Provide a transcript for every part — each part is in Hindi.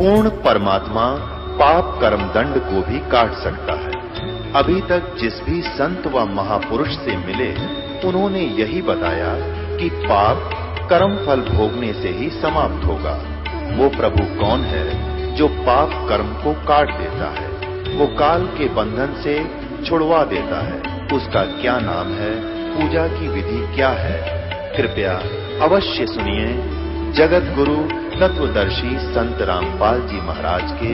पूर्ण परमात्मा पाप कर्म दंड को भी काट सकता है। अभी तक जिस भी संत व महापुरुष से मिले उन्होंने यही बताया कि पाप कर्म फल भोगने से ही समाप्त होगा। वो प्रभु कौन है जो पाप कर्म को काट देता है, वो काल के बंधन से छुड़वा देता है, उसका क्या नाम है, पूजा की विधि क्या है? कृपया अवश्य सुनिए जगत गुरु तत्वदर्शी संत रामपाल जी महाराज के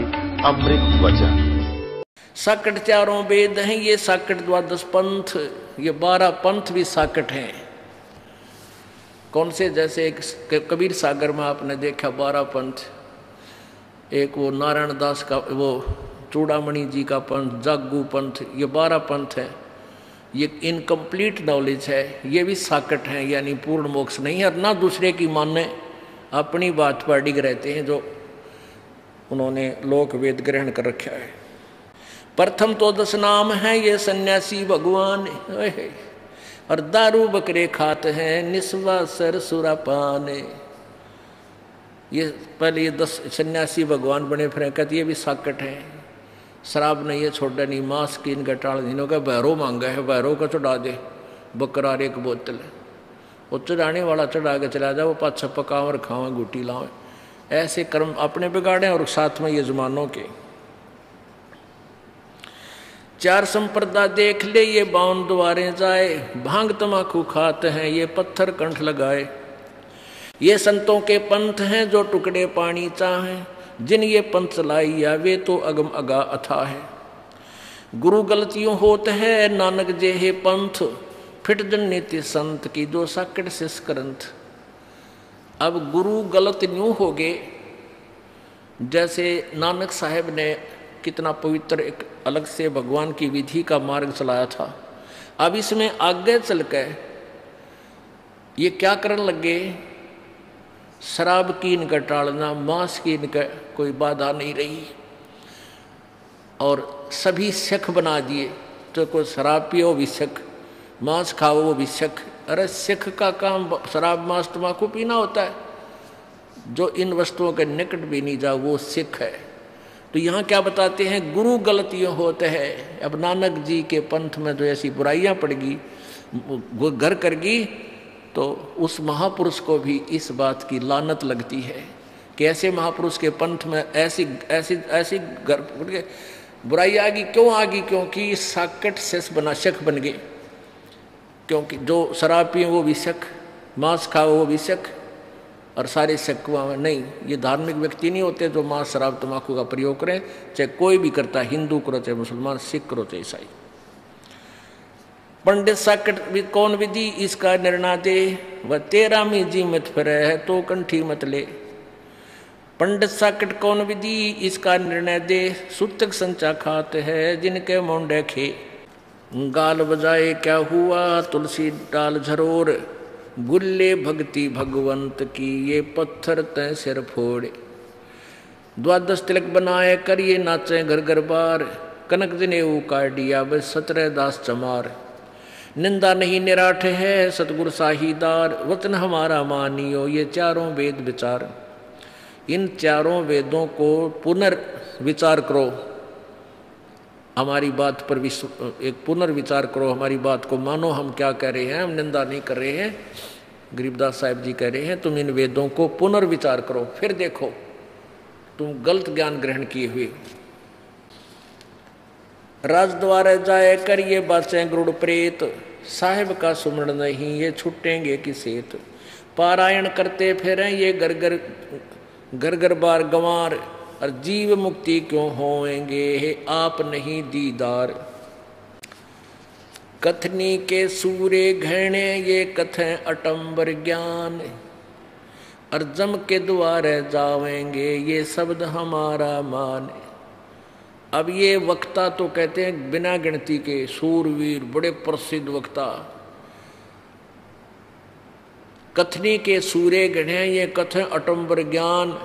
अमृत वचन। साकट चारों वेद हैं, ये साकट द्वादश पंथ, ये 12 पंथ भी साकट हैं। कौन से? जैसे एक कबीर सागर में आपने देखा 12 पंथ, एक वो नारायण दास का वो चूड़ामणि जी का पंथ, जागू पंथ, ये 12 पंथ है। ये इनकम्प्लीट नॉलेज है, ये भी साकट हैं, यानी पूर्ण मोक्ष नहीं है। और ना दूसरे की माने, अपनी बात पर डिग रहते हैं जो उन्होंने लोक वेद ग्रहण कर रखा है। प्रथम तो 10 नाम है ये सन्यासी भगवान, और दारू बकरे खाते हैं निस्वासर सुरापान। ये पहले ये 10 सन्यासी भगवान बने फिर कहते ये भी साकट है। शराब नहीं है छोड़ा नहीं, मांस की इनका टाल दिनों का भैरो मांगा है, भैरो का चढ़ा दे बकरार 1 बोतल, वो चढ़ाने वाला चढ़ा के चला जाए, वो पाछा पकाओ और खाओ गुटी लाओ। ऐसे कर्म अपने बिगाड़े और साथ में ये जमानों के। 4 संप्रदा देख ले ये 52 द्वारे जाए, भांग तमाकू खाते हैं ये पत्थर कंठ लगाए। ये संतों के पंथ हैं जो टुकड़े पानी चाहें, जिन ये पंथ चलाइया वे तो अगम अगा अथा है। गुरु गलतियों होते हैं नानक जे हे पंथ, फिट जन नीति संत की जो साकट शिष ग्रंथ। अब गुरु गलत न्यू हो गए, जैसे नानक साहब ने कितना पवित्र एक अलग से भगवान की विधि का मार्ग चलाया था। अब इसमें आगे चल के ये क्या करने लगे, शराब की इनका टालना, मांस की इनका कोई बाधा नहीं रही, और सभी सिख बना दिए। तो कोई शराब पियो भी सिख, मांस खाओ वो भी सिख। अरे सिख का काम शराब मांस तम्बाकू पीना होता है, जो इन वस्तुओं के निकट भी नहीं जा वो सिख है। तो यहाँ क्या बताते हैं, गुरु गलतियों होते हैं। अब नानक जी के पंथ में जो ऐसी बुराइयां पड़गी, वो घर करगी, तो उस महापुरुष को भी इस बात की लानत लगती है कि ऐसे महापुरुष के पंथ में ऐसी ऐसी ऐसी बुराई आ गई। क्यों आ गई? क्योंकि साकट शेष बना, शक बन गए। क्योंकि जो शराब पिए वो भी शक, मांस खाओ वो भी शक, और सारे शक में नहीं। ये धार्मिक व्यक्ति नहीं होते जो मांस शराब तम्बाकू का प्रयोग करें, चाहे कोई भी करता, हिंदू करो चाहे मुसलमान, सिख करो चाहे ईसाई। पंडित साकट कौन विधि इसका निर्णय दे, वह 13 में जी मत फिरे है तो कंठी मत ले। पंडित साकट कौन विधि इसका निर्णय दे, सूतक संचा खाते हैं जिनके मुंडे खे। गाल बजाए क्या हुआ तुलसी डाल झरोर, गुल्ले भक्ति भगवंत की ये पत्थर तय सिर फोड़े। 12 तिलक बनाए करिए नाचे घर घर बार, कनक जनेऊ काटिया वे 17 दास चमार। निंदा नहीं निराठ है सतगुरु साहीदार, वचन हमारा मानियो ये 4 वेद विचार। इन 4 वेदों को पुनर्विचार करो, हमारी बात पर एक पुनर्विचार करो, हमारी बात को मानो। हम क्या कह रहे हैं, हम निंदा नहीं कर रहे हैं। गरीबदास साहब जी कह रहे हैं तुम इन वेदों को पुनर्विचार करो, फिर देखो तुम गलत ज्ञान ग्रहण किए हुए। राजद्वार जाए कर ये बाचें गरुड़ प्रेत, साहिब का सुमरण नहीं ये छुटेंगे किसेत। पारायण करते फिरें ये घर घर बार गंवार, और जीव मुक्ति क्यों होएंगे हे आप नहीं दीदार। कथनी के सूरे घृणे ये कथें अटंबर ज्ञान, और जम के द्वारे जावेंगे ये शब्द हमारा मान। अब ये वक्ता तो कहते हैं बिना गिनती के सूरवीर, बड़े प्रसिद्ध वक्ता। कथनी के सूरे घृणे ये कथें अटंबर ज्ञान,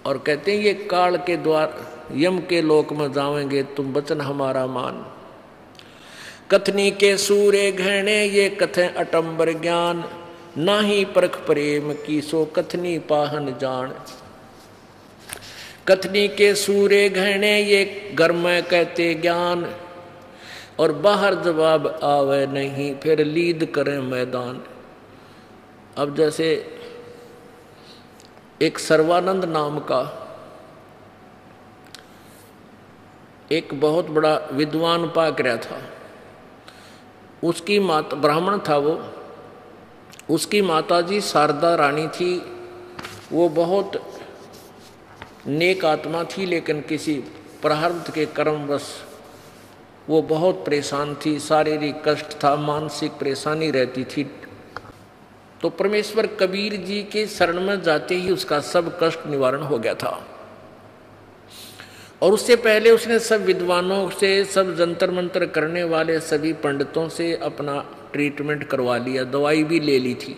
और कहते हैं ये काल के द्वार यम के लोक में जावेंगे तुम वचन हमारा मान। कथनी के सूरे घृणे ये कथें अटंबर ज्ञान, नाही परख प्रेम की सो कथनी पाहन जान। कथनी के सूरे घने ये घर में कहते ज्ञान, और बाहर जवाब आवे नहीं फिर लीद करें मैदान। अब जैसे एक सर्वानंद नाम का एक बहुत बड़ा विद्वान पाक रहा था, उसकी माता ब्राह्मण था वो, उसकी माताजी शारदा रानी थी। वो बहुत नेक आत्मा थी, लेकिन किसी प्रारब्ध के कर्मवश वो बहुत परेशान थी, शारीरिक कष्ट था, मानसिक परेशानी रहती थी। तो परमेश्वर कबीर जी के शरण में जाते ही उसका सब कष्ट निवारण हो गया था। और उससे पहले उसने सब विद्वानों से, सब जंतर मंतर करने वाले सभी पंडितों से अपना ट्रीटमेंट करवा लिया, दवाई भी ले ली थी।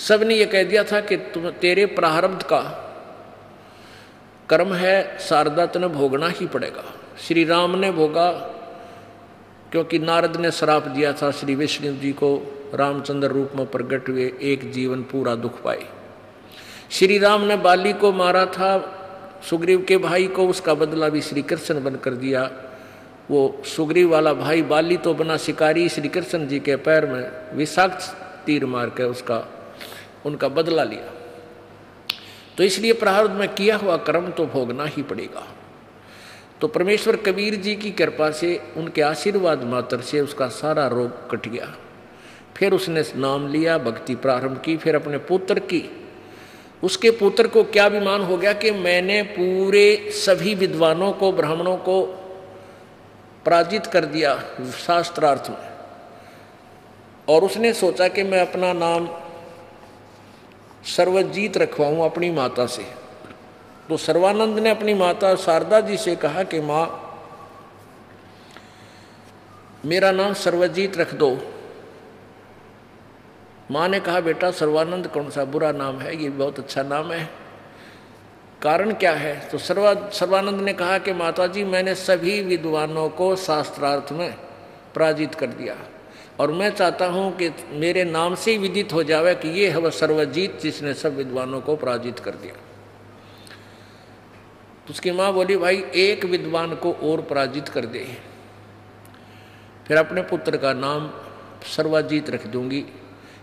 सब ने यह कह दिया था कि तेरे प्रारब्ध का कर्म है, शारदा तने भोगना ही पड़ेगा। श्री राम ने भोगा, क्योंकि नारद ने श्राप दिया था श्री विष्णु जी को, रामचंद्र रूप में प्रकट हुए, एक जीवन पूरा दुख पाए। श्री राम ने बाली को मारा था, सुग्रीव के भाई को, उसका बदला भी श्री कृष्ण बनकर दिया। वो सुग्रीव वाला भाई बाली तो बना शिकारी, श्री कृष्ण जी के पैर में विषाक्त तीर मार के उनका बदला लिया। तो इसलिए प्रारब्ध में किया हुआ कर्म तो भोगना ही पड़ेगा। तो परमेश्वर कबीर जी की कृपा से, उनके आशीर्वाद मात्र से उसका सारा रोग कट गया। फिर उसने नाम लिया, भक्ति प्रारंभ की, फिर अपने पुत्र की। उसके पुत्र को क्या अभिमान हो गया कि मैंने पूरे सभी विद्वानों को, ब्राह्मणों को पराजित कर दिया शास्त्रार्थ में। और उसने सोचा कि मैं अपना नाम सर्वजीत रखवाऊं अपनी माता से। तो सर्वानंद ने अपनी माता शारदा जी से कहा कि माँ, मेरा नाम सर्वजीत रख दो। माँ ने कहा बेटा सर्वानंद कौन सा बुरा नाम है, ये बहुत अच्छा नाम है, कारण क्या है? तो सर्वानंद ने कहा कि माताजी, मैंने सभी विद्वानों को शास्त्रार्थ में पराजित कर दिया, और मैं चाहता हूं कि मेरे नाम से ही विदित हो जावे कि ये है वह सर्वजीत जिसने सब विद्वानों को पराजित कर दिया। तो उसकी माँ बोली, भाई एक विद्वान को और पराजित कर दे, फिर अपने पुत्र का नाम सर्वजीत रख दूंगी।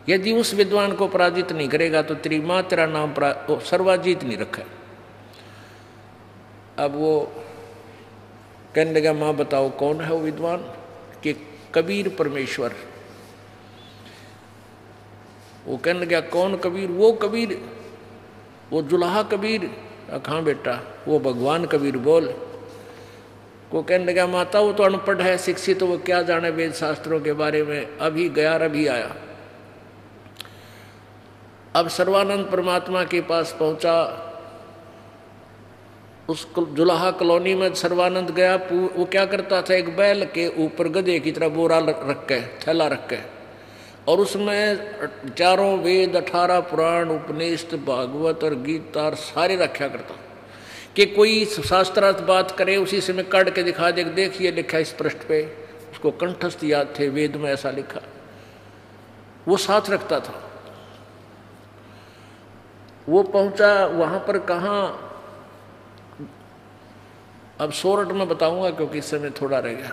यदि उस विद्वान को पराजित नहीं करेगा तो तेरी माँ तेरा नाम सर्वजीत नहीं रखा। अब वो कहने लगा, माँ बताओ कौन है वो विद्वान? कि कबीर परमेश्वर। वो कहने लगा, कौन कबीर? वो कबीर, वो जुलाहा कबीर। कहाँ बेटा? वो भगवान कबीर बोल। वो कहने लगा, माता वो तो अनपढ़ है, शिक्षित, तो वो क्या जाने वेद शास्त्रों के बारे में, अभी गया अभी आया। अब सर्वानंद परमात्मा के पास पहुंचा। उस जुलाहा कॉलोनी में सर्वानंद गया। वो क्या करता था, एक बैल के ऊपर गधे की तरह बोरा रख के, थैला रख के, और उसमें चारों वेद, 18 पुराण, उपनिषद, भागवत और गीता सारे रखा करता कि कोई शास्त्रार्थ बात करे उसी से मैं काट के दिखा दे, देखिए लिखा इस पृष्ठ पे। उसको कंठस्थ याद थे, वेद में ऐसा लिखा, वो साथ रखता था। वो पहुंचा वहां पर, कहाँ, अब सोरठ में बताऊंगा क्योंकि इस समय थोड़ा रह गया।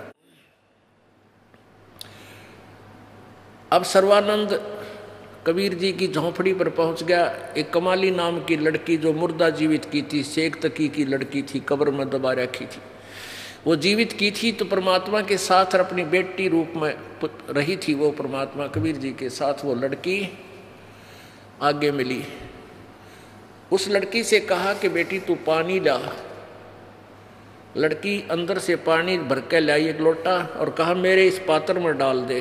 अब सर्वानंद कबीर जी की झोंपड़ी पर पहुंच गया। एक कमाली नाम की लड़की जो मुर्दा जीवित की थी, शेख तकी की लड़की थी, कब्र में दबा रखी थी, वो जीवित की थी। तो परमात्मा के साथ अपनी बेटी रूप में रही थी वो परमात्मा कबीर जी के साथ। वो लड़की आगे मिली। उस लड़की से कहा कि बेटी तू पानी ला। लड़की अंदर से पानी भर के लाई एक लोटा, और कहा मेरे इस पात्र में डाल दे।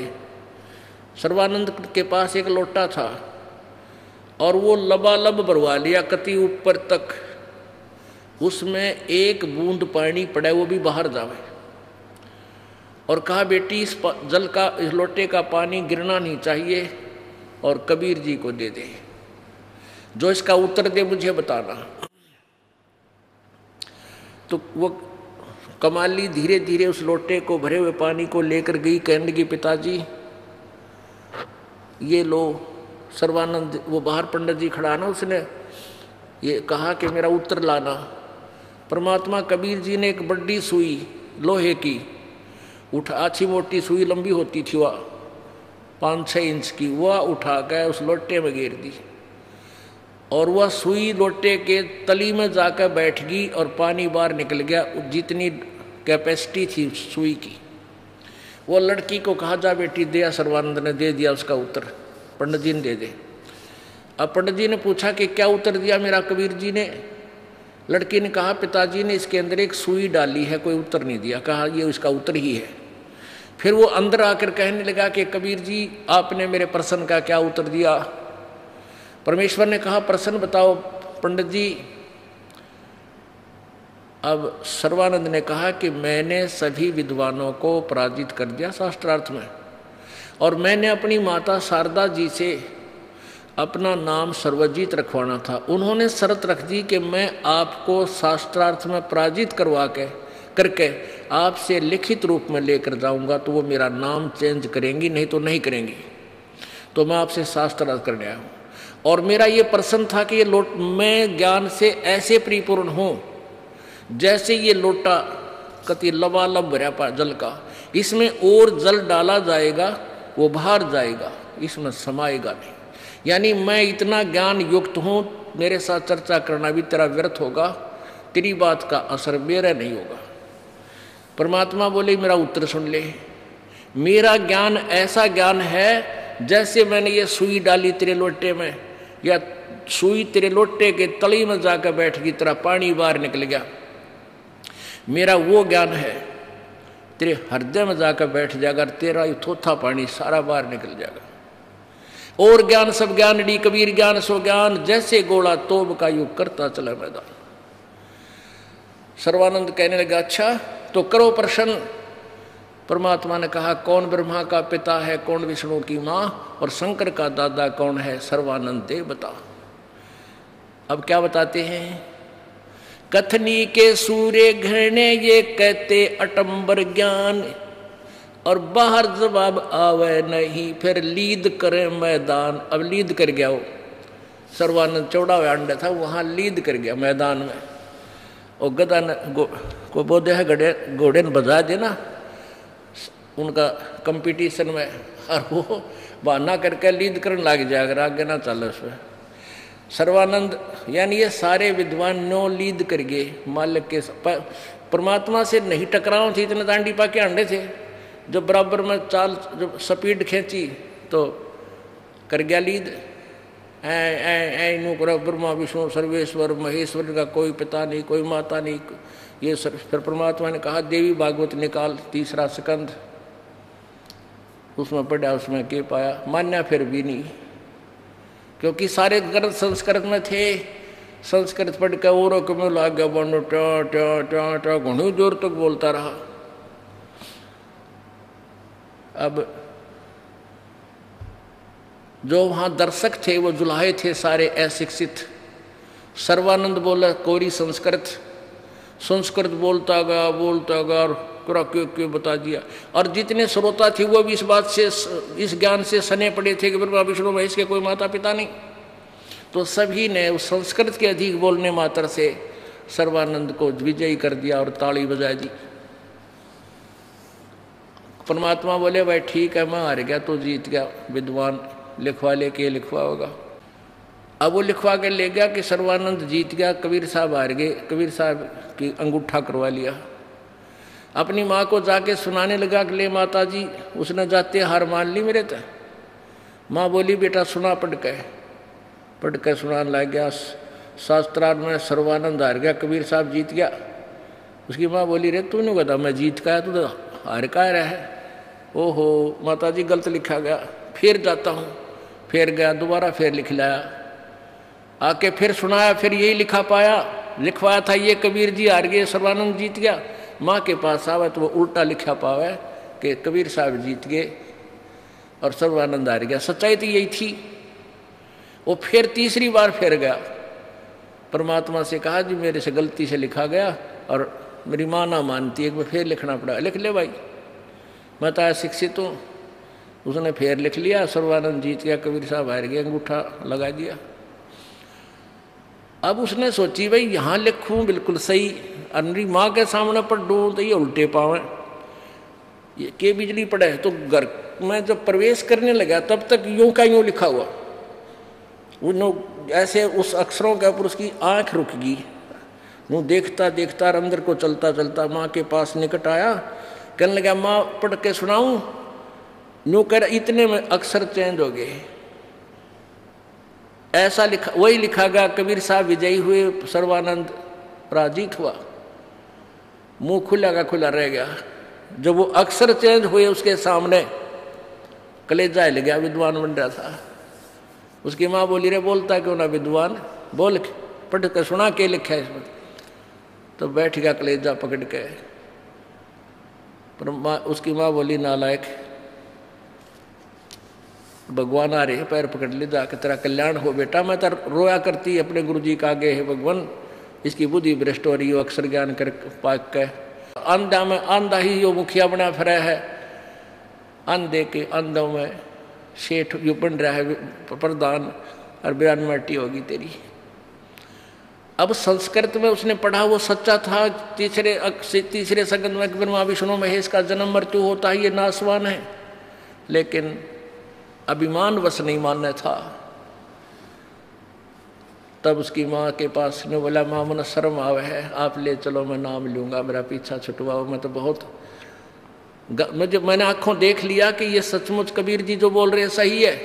सर्वानंद के पास एक लोटा था और वो लबालब भरवा लिया कति ऊपर तक। उसमें एक बूंद पानी पड़े वो भी बाहर जावे, और कहा बेटी इस जल का, इस लोटे का पानी गिरना नहीं चाहिए, और कबीर जी को दे दे। जो इसका उत्तर दे मुझे बताना। तो वो कमाली धीरे धीरे उस लोटे को, भरे हुए पानी को लेकर गई। कहने लगी, पिताजी ये लो। सर्वानंद, वो बाहर पंडित जी खड़ा ना, उसने ये कहा कि मेरा उत्तर लाना। परमात्मा कबीर जी ने एक बड़ी सुई लोहे की अच्छी मोटी सुई लंबी होती थी, वह 5-6 इंच की, वह उठा कर उस लोटे में गिर दी और वह सुई लोटे के तली में जाकर बैठ गई और पानी बाहर निकल गया। जितनी कैपेसिटी थी सुई की। वो लड़की को कहा, जा बेटी दे। सर्वानंद ने दे दिया उसका उत्तर, पंडित जी ने दे दे। अब पंडित जी ने पूछा कि क्या उत्तर दिया मेरा कबीर जी ने? लड़की ने कहा, पिताजी ने इसके अंदर एक सुई डाली है, कोई उत्तर नहीं दिया। कहा, ये इसका उत्तर ही है। फिर वो अंदर आकर कहने लगा कि कबीर जी आपने मेरे प्रश्न का क्या उत्तर दिया? परमेश्वर ने कहा, प्रश्न बताओ पंडित जी। अब सर्वानंद ने कहा कि मैंने सभी विद्वानों को पराजित कर दिया शास्त्रार्थ में, और मैंने अपनी माता शारदा जी से अपना नाम सर्वजीत रखवाना था। उन्होंने शर्त रख दी कि मैं आपको शास्त्रार्थ में पराजित करके आपसे लिखित रूप में लेकर जाऊंगा तो वो मेरा नाम चेंज करेंगी, नहीं तो नहीं करेंगी। तो मैं आपसे शास्त्रार्थ करने आया हूँ। और मेरा ये प्रश्न था कि मैं ज्ञान से ऐसे परिपूर्ण हूँ जैसे ये लोटा कति लबालब भरा जल का, इसमें और जल डाला जाएगा वो बाहर जाएगा, इसमें समाएगा नहीं। यानी मैं इतना ज्ञान युक्त हूँ, मेरे साथ चर्चा करना भी तेरा व्यर्थ होगा, तेरी बात का असर मेरा नहीं होगा। परमात्मा बोले, मेरा उत्तर सुन ले। मेरा ज्ञान ऐसा ज्ञान है जैसे मैंने ये सुई डाली तेरे लोटे में, या सुई तेरे लोटे के तली में जाकर बैठ गई, तेरा पानी बाहर निकल गया। मेरा वो ज्ञान है तेरे हृदय में जाकर बैठ जाएगा, तेरा ये थोथा पानी सारा बाहर निकल जाएगा। और ज्ञान सब ज्ञान डी कबीर ज्ञान सो ज्ञान, जैसे गोला तोब का युग करता चला मैदान। सर्वानंद कहने लगा, अच्छा तो करो प्रश्न। परमात्मा ने कहा, कौन ब्रह्मा का पिता है, कौन विष्णु की माँ, और शंकर का दादा कौन है? सर्वानंद दे बता। अब क्या बताते हैं? कथनी के सूर्य घृणे ये कहते अटंबर ज्ञान, और बाहर जवाब आवे नहीं, फिर लीद करे मैदान। अब लीद कर गया वो, सर्वानंद चौड़ा हुआ अंडा था, वहां लीद कर गया मैदान में। और गदा को बोधे है घोड़े ने बजा दे ना उनका कंपटीशन में, और वो बहाना करके लीद करने लग जाएगा, आगे ना चल उसमें। सर्वानंद यानी ये सारे विद्वान नो लीद कर गए मालिक के। परमात्मा से नहीं टकराव थी, इतने दांडी पाके अंडे थे। जब बराबर में चाल जब स्पीड खींची तो कर गया लीद। ब्रह्मा विष्णु सर्वेश्वर महेश्वर का कोई पिता नहीं, कोई माता नहीं। ये फिर परमात्मा ने कहा, देवी भागवत निकाल 3रा स्कंद, उसमें पढ़ा, उसमें के पाया? मान्या फिर भी नहीं, क्योंकि सारे ग्रंथ संस्कृत में थे। संस्कृत पढ़ के और क्यों लाग गया बनो टा घणी जोर तक बोलता रहा। अब जो वहां दर्शक थे वो जुलाहे थे सारे अशिक्षित। सर्वानंद बोला कोरी संस्कृत बोलता गया और पूरा क्यों बता दिया। और जितने श्रोता थे वो भी इस बात से, इस ज्ञान से सने पड़े थे कि ब्रह्मा विष्णु महेश के कोई माता पिता नहीं। तो सभी ने उस संस्कृत के अधिक बोलने मात्र से सर्वानंद को विजयी कर दिया और ताली बजा दी। परमात्मा बोले, भाई ठीक है, मैं हार गया तो जीत गया, विद्वान लिखवा ले के लिखवा होगा। अब वो लिखवा के ले गया कि सर्वानंद जीत गया, कबीर साहब हार गए। कबीर साहब की अंगूठा करवा लिया। अपनी माँ को जाके सुनाने लगा कि ले माता जी, उसने जाते हार मान ली मेरे तक। माँ बोली, बेटा सुना पढ़ के सुनाने लग गया। शास्त्रार्थ में सर्वानंद हार गया, कबीर साहब जीत गया। उसकी माँ बोली, रे तू नहीं कहता मैं जीत का है, तू तो हार का रहा है। ओहो माता जी गलत लिखा गया, फिर जाता हूँ। फिर गया, दोबारा फिर लिख लाया, आके फिर सुनाया, फिर यही लिखवाया था ये कबीर जी हार गए, सर्वानंद जीत गया। माँ के पास आवे तो वो उल्टा लिखा पावे कि कबीर साहब जीत गए और सर्वानंद हार गया। सच्चाई तो यही थी। वो फिर 3री बार फिर गया, परमात्मा से कहा जी मेरे से गलती से लिखा गया और मेरी माँ ना मानती, एक बार फिर लिखना पड़ा। लिख ले भाई, मैं तो शिक्षित हूँ। उसने फिर लिख लिया, सर्वानंद जीत गया, कबीर साहब हार गए, अंगूठा लगा दिया। अब उसने सोची भाई यहाँ लिखूं बिल्कुल सही, अनरी माँ के सामने पढ़ दूँ तो ये उल्टे पावे, ये के बिजली पड़े। तो घर में जब प्रवेश करने लगा तब तक यूं का यूं लिखा हुआ, ऐसे उस अक्षरों के ऊपर उसकी आंख रुक गई। वो देखता देखता अंदर को चलता चलता माँ के पास निकट आया, कहने लगा माँ पढ़ के सुनाऊं? यूं कर इतने में अक्षर चेंज हो गए। ऐसा लिखा, वही लिखा गया, कबीर साहब विजयी हुए, सर्वानंद पराजित हुआ, मुंह खुला का खुला रह गया। जब वो अक्षर चेंज हुए उसके सामने कलेजा हिल गया, विद्वान बन रहा था। उसकी माँ बोली रे बोलता क्यों ना विद्वान, बोल पढ़ के सुना के लिखा है इसमें। तो बैठ गया कलेजा पकड़ के। पर उसकी माँ बोली नालायक, भगवान आ रहे हैं, पैर पकड़ ले जाके, तेरा कल्याण हो बेटा। मैं तो रोया करती अपने गुरुजी का आगे है भगवान, इसकी बुद्धि भ्रष्ट हो रही हो, अक्षर ज्ञान कर पाक के आंधा में आंधा ही यो मुखिया बना फिरा है, आंधे के आंधों में शेठ यो बन रहा है प्रधान, और बयान मट्टी होगी तेरी। अब संस्कृत में उसने पढ़ा वो सच्चा था। तीसरे संगत में ब्रह्मा विष्णु महेश का जन्म मृत्यु होता है, ये नासवान है, लेकिन अभिमान वश नहीं मानना था। तब उसकी माँ के पास ने बोला माँ मन शर्म आवे है, आप ले चलो, मैं नाम लूंगा, मेरा पीछा छुटवाओ। मैं तो बहुत मैंने आंखों देख लिया कि ये सचमुच कबीर जी जो बोल रहे हैं सही है।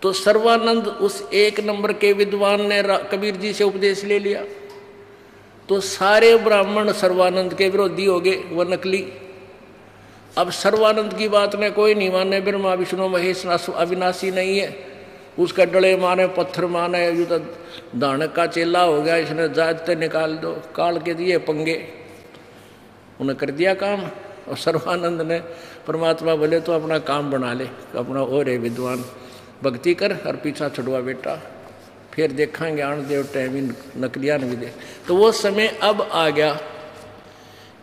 तो सर्वानंद उस एक नंबर के विद्वान ने कबीर जी से उपदेश ले लिया, तो सारे ब्राह्मण सर्वानंद के विरोधी हो गए, वह नकली। अब सर्वानंद की बात ने कोई नहीं माने, ब्रह्मा विष्णु महेश अविनाशी नहीं है, उसका डले माने पत्थर माने, यू तो दानक का चेला हो गया, इसने जाते निकाल दो, काल के दिए पंगे, उन्हें कर दिया काम। और सर्वानंद ने परमात्मा बोले तो अपना काम बना ले, अपना और है विद्वान, भक्ति कर और पीछा छुड़वा बेटा, फिर देखेंगे आन देव टाइम नकलियान भी दे। तो वो समय अब आ गया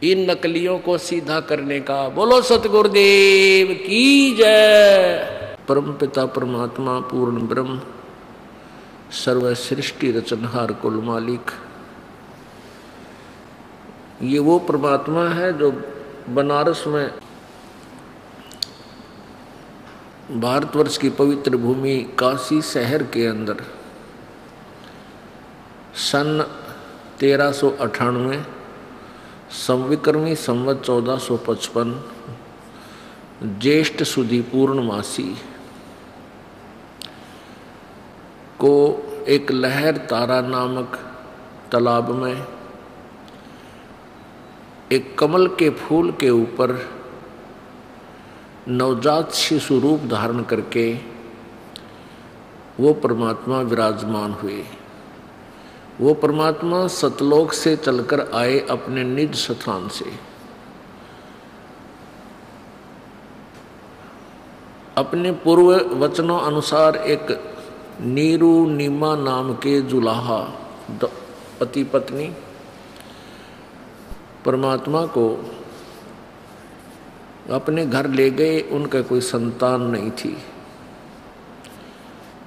इन नकलियों को सीधा करने का। बोलो सतगुरुदेव की जय। परम पिता परमात्मा पूर्ण ब्रह्म सर्व सृष्टि रचनहार कुल मालिक, ये वो परमात्मा है जो बनारस में भारतवर्ष की पवित्र भूमि काशी शहर के अंदर सन 1398 संविक्रमी संवत 1455 ज्येष्ठ सुदी पूर्णमासी को एक लहर तारा नामक तालाब में एक कमल के फूल के ऊपर नवजात शिशु रूप धारण करके वो परमात्मा विराजमान हुए। वो परमात्मा सतलोक से चलकर आए अपने निज स्थान से, अपने पूर्व वचनों अनुसार एक नीरू नीमा नाम के जुलाहा पति पत्नी परमात्मा को अपने घर ले गए। उनका कोई संतान नहीं थी।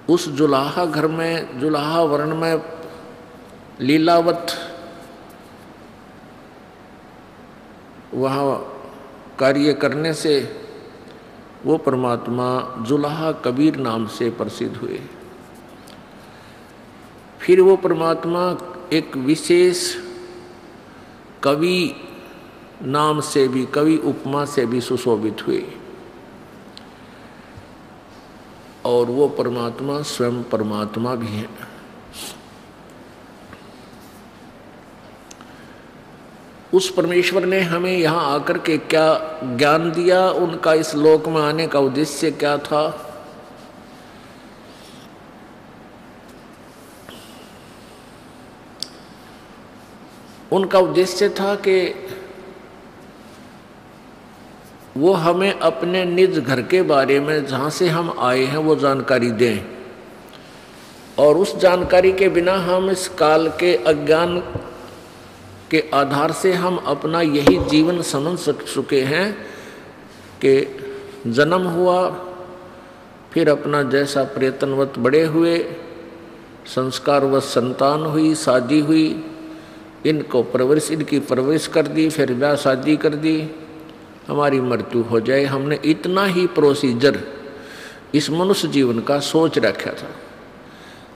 उस जुलाहा घर में, जुलाहा वर्ण में लीलावत वहाँ कार्य करने से वो परमात्मा जुलाहा कबीर नाम से प्रसिद्ध हुए। फिर वो परमात्मा एक विशेष कवि नाम से भी, कवि उपमा से भी सुशोभित हुए, और वो परमात्मा स्वयं परमात्मा भी है। उस परमेश्वर ने हमें यहाँ आकर के क्या ज्ञान दिया, उनका इस लोक में आने का उद्देश्य क्या था, उनका उद्देश्य था कि वो हमें अपने निज घर के बारे में, जहाँ से हम आए हैं, वो जानकारी दें, और उस जानकारी के बिना हम इस काल के अज्ञान के आधार से हम अपना यही जीवन समझ चुके हैं कि जन्म हुआ, फिर अपना जैसा प्रयत्नवत बड़े हुए, संस्कार व संतान हुई, शादी हुई, इनकी परवरिश कर दी, फिर ब्याह शादी कर दी, हमारी मृत्यु हो जाए। हमने इतना ही प्रोसीजर इस मनुष्य जीवन का सोच रखा था।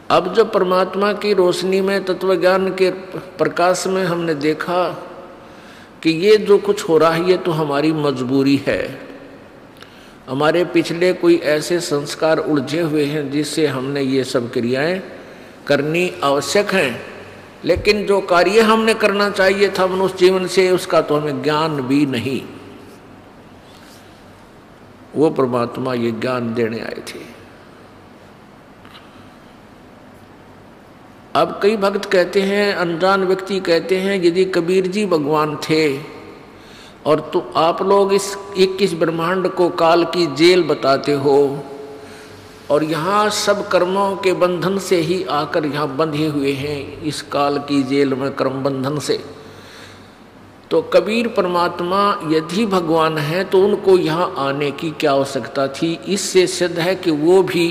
अब जब परमात्मा की रोशनी में, तत्व ज्ञान के प्रकाश में हमने देखा कि ये जो कुछ हो रहा है ये तो हमारी मजबूरी है, हमारे पिछले कोई ऐसे संस्कार उलझे हुए हैं जिससे हमने ये सब क्रियाएं करनी आवश्यक हैं, लेकिन जो कार्य हमने करना चाहिए था मनुष्य जीवन से उसका तो हमें ज्ञान भी नहीं। वो परमात्मा ये ज्ञान देने आए थे। अब कई भक्त कहते हैं, अनजान व्यक्ति कहते हैं, यदि कबीर जी भगवान थे और तो आप लोग इस 21 ब्रह्मांड को काल की जेल बताते हो और यहाँ सब कर्मों के बंधन से ही आकर यहाँ बंधे हुए हैं इस काल की जेल में, कर्म बंधन से, तो कबीर परमात्मा यदि भगवान है तो उनको यहाँ आने की क्या आवश्यकता थी। इससे सिद्ध है कि वो भी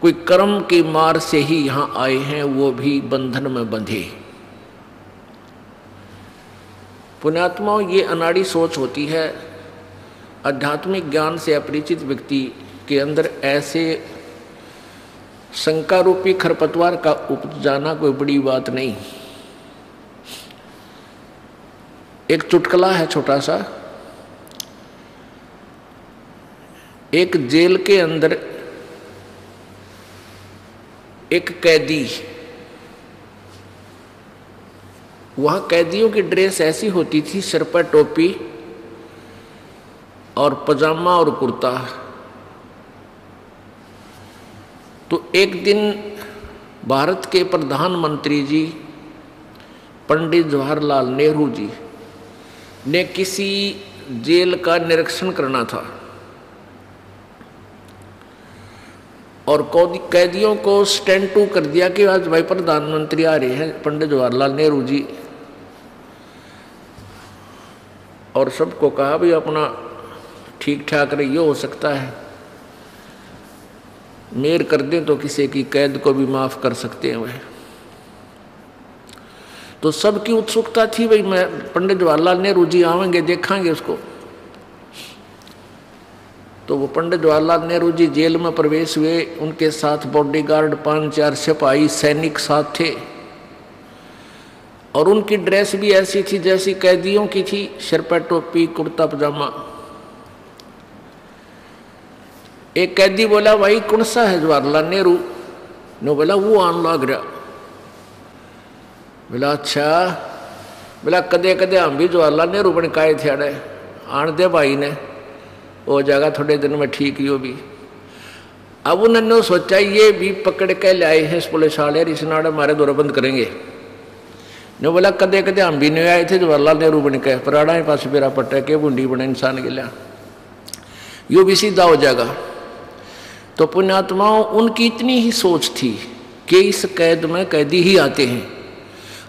कोई कर्म की मार से ही यहाँ आए हैं, वो भी बंधन में बंधे। पुण्यात्माओं, ये अनाड़ी सोच होती है। आध्यात्मिक ज्ञान से अपरिचित व्यक्ति के अंदर ऐसे शंका रूपी खरपतवार का उपज जाना कोई बड़ी बात नहीं। एक चुटकुला है छोटा सा। एक जेल के अंदर एक कैदी, वहां कैदियों की ड्रेस ऐसी होती थी, सिर पर टोपी और पजामा और कुर्ता। तो एक दिन भारत के प्रधानमंत्री जी पंडित जवाहरलाल नेहरू जी ने किसी जेल का निरीक्षण करना था और कैदियों को स्टैंड टू कर दिया कि आज भाई प्रधानमंत्री आ रहे हैं, पंडित जवाहरलाल नेहरू जी, और सबको कहा भी अपना ठीक ठाक रहिए, हो सकता है मेर कर दें तो किसी की कैद को भी माफ कर सकते हैं वह। तो सबकी उत्सुकता थी भाई मैं पंडित जवाहरलाल नेहरू जी आवेंगे, देखेंगे उसको। तो वो पंडित जवाहरलाल नेहरू जी जेल में प्रवेश हुए, उनके साथ बॉडीगार्ड 5-4 सिपाही सैनिक साथ थे और उनकी ड्रेस भी ऐसी थी जैसी कैदियों की थी, सिर पर टोपी कुर्ता पजामा। एक कैदी बोला भाई कौन सा है जवाहरलाल नेहरू? ने बोला वो आन लग रहा। बोला अच्छा, बोला कदे कदे हम भी जवाहरलाल नेहरू बन काए थे अड़े, आन दे भाई ने, हो जाएगा थोड़े दिन में ठीक ही भी। अब उन्होंने सोचा ये भी पकड़ के लाए हैं इस पुलिस वाले, इस नाड़े हमारे दौरा बंद करेंगे। ने बोला कदे कदे हम भी नहीं आए थे जवाहरलाल नेहरू बन के, पराड़ा के पास बेरा पट्टा के बूंदी बने इंसान के लिया, यो भी सीधा हो जाएगा। तो पुण्यात्माओं, उनकी इतनी ही सोच थी कि इस कैद में कैदी ही आते हैं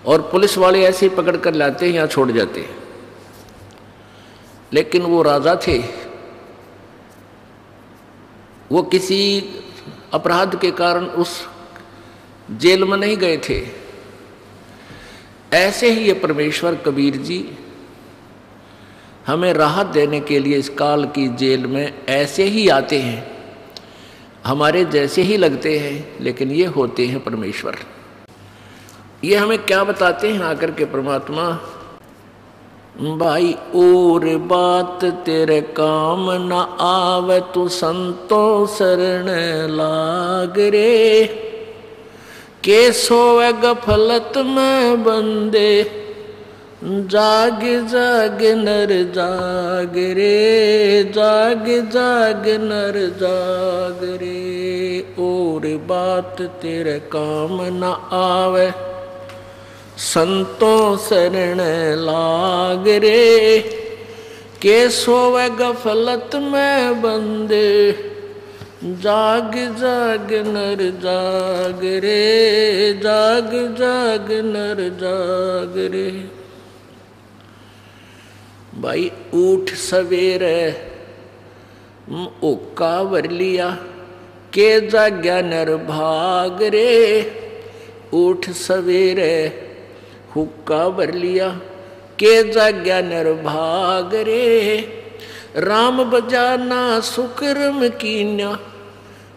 और पुलिस वाले ऐसे ही पकड़ कर लाते हैं, यहाँ छोड़ जाते हैं। लेकिन वो राजा थे, वो किसी अपराध के कारण उस जेल में नहीं गए थे। ऐसे ही ये परमेश्वर कबीर जी हमें राहत देने के लिए इस काल की जेल में ऐसे ही आते हैं, हमारे जैसे ही लगते हैं, लेकिन ये होते हैं परमेश्वर। ये हमें क्या बताते हैं आकर के परमात्मा? भाई और बात तेरे काम न आवे, तू संतों शरण लाग रे, के सोवे गफलत में बंदे, जाग जाग नर जाग रे, जाग जाग नर जाग रे। और बात तेरे काम न आवे, संतों शरण लाग रे, के सोवे गफलत में बंदे, जाग जाग नर जाग रे, जाग जाग नर जाग रे। भाई उठ सवेरे ओका वर लिया, के जाग्या नर भाग रे, उठ सवेरे हुक्का भर लिया, के जाग्या निर्भाग रे। राम बजाना सुकर्म कीन्या,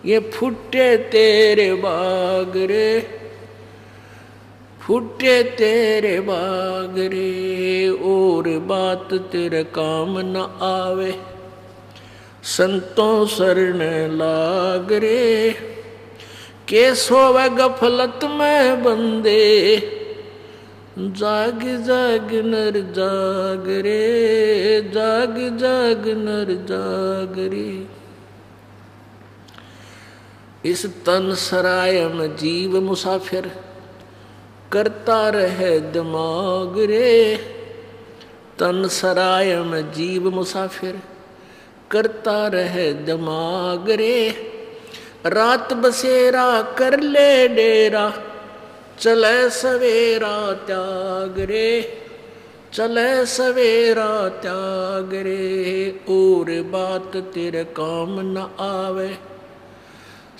ये फुटे तेरे बाग रे, फुटे तेरे बाग रे। और बात तेरे काम न आवे, संतों शरण लाग रे। के सोवे गफलत में बंदे, जाग जाग नर जाग रे, जाग जाग नर जाग रे। इस तन सराय में जीव मुसाफिर, करता रहे दिमाग रे। तन सराय में जीव मुसाफिर, करता रहे दिमाग रे। रात बसेरा कर ले डेरा, चले सवेरा त्याग रे, चले सवेरा त्याग रे। और बात तेरे काम न आवे,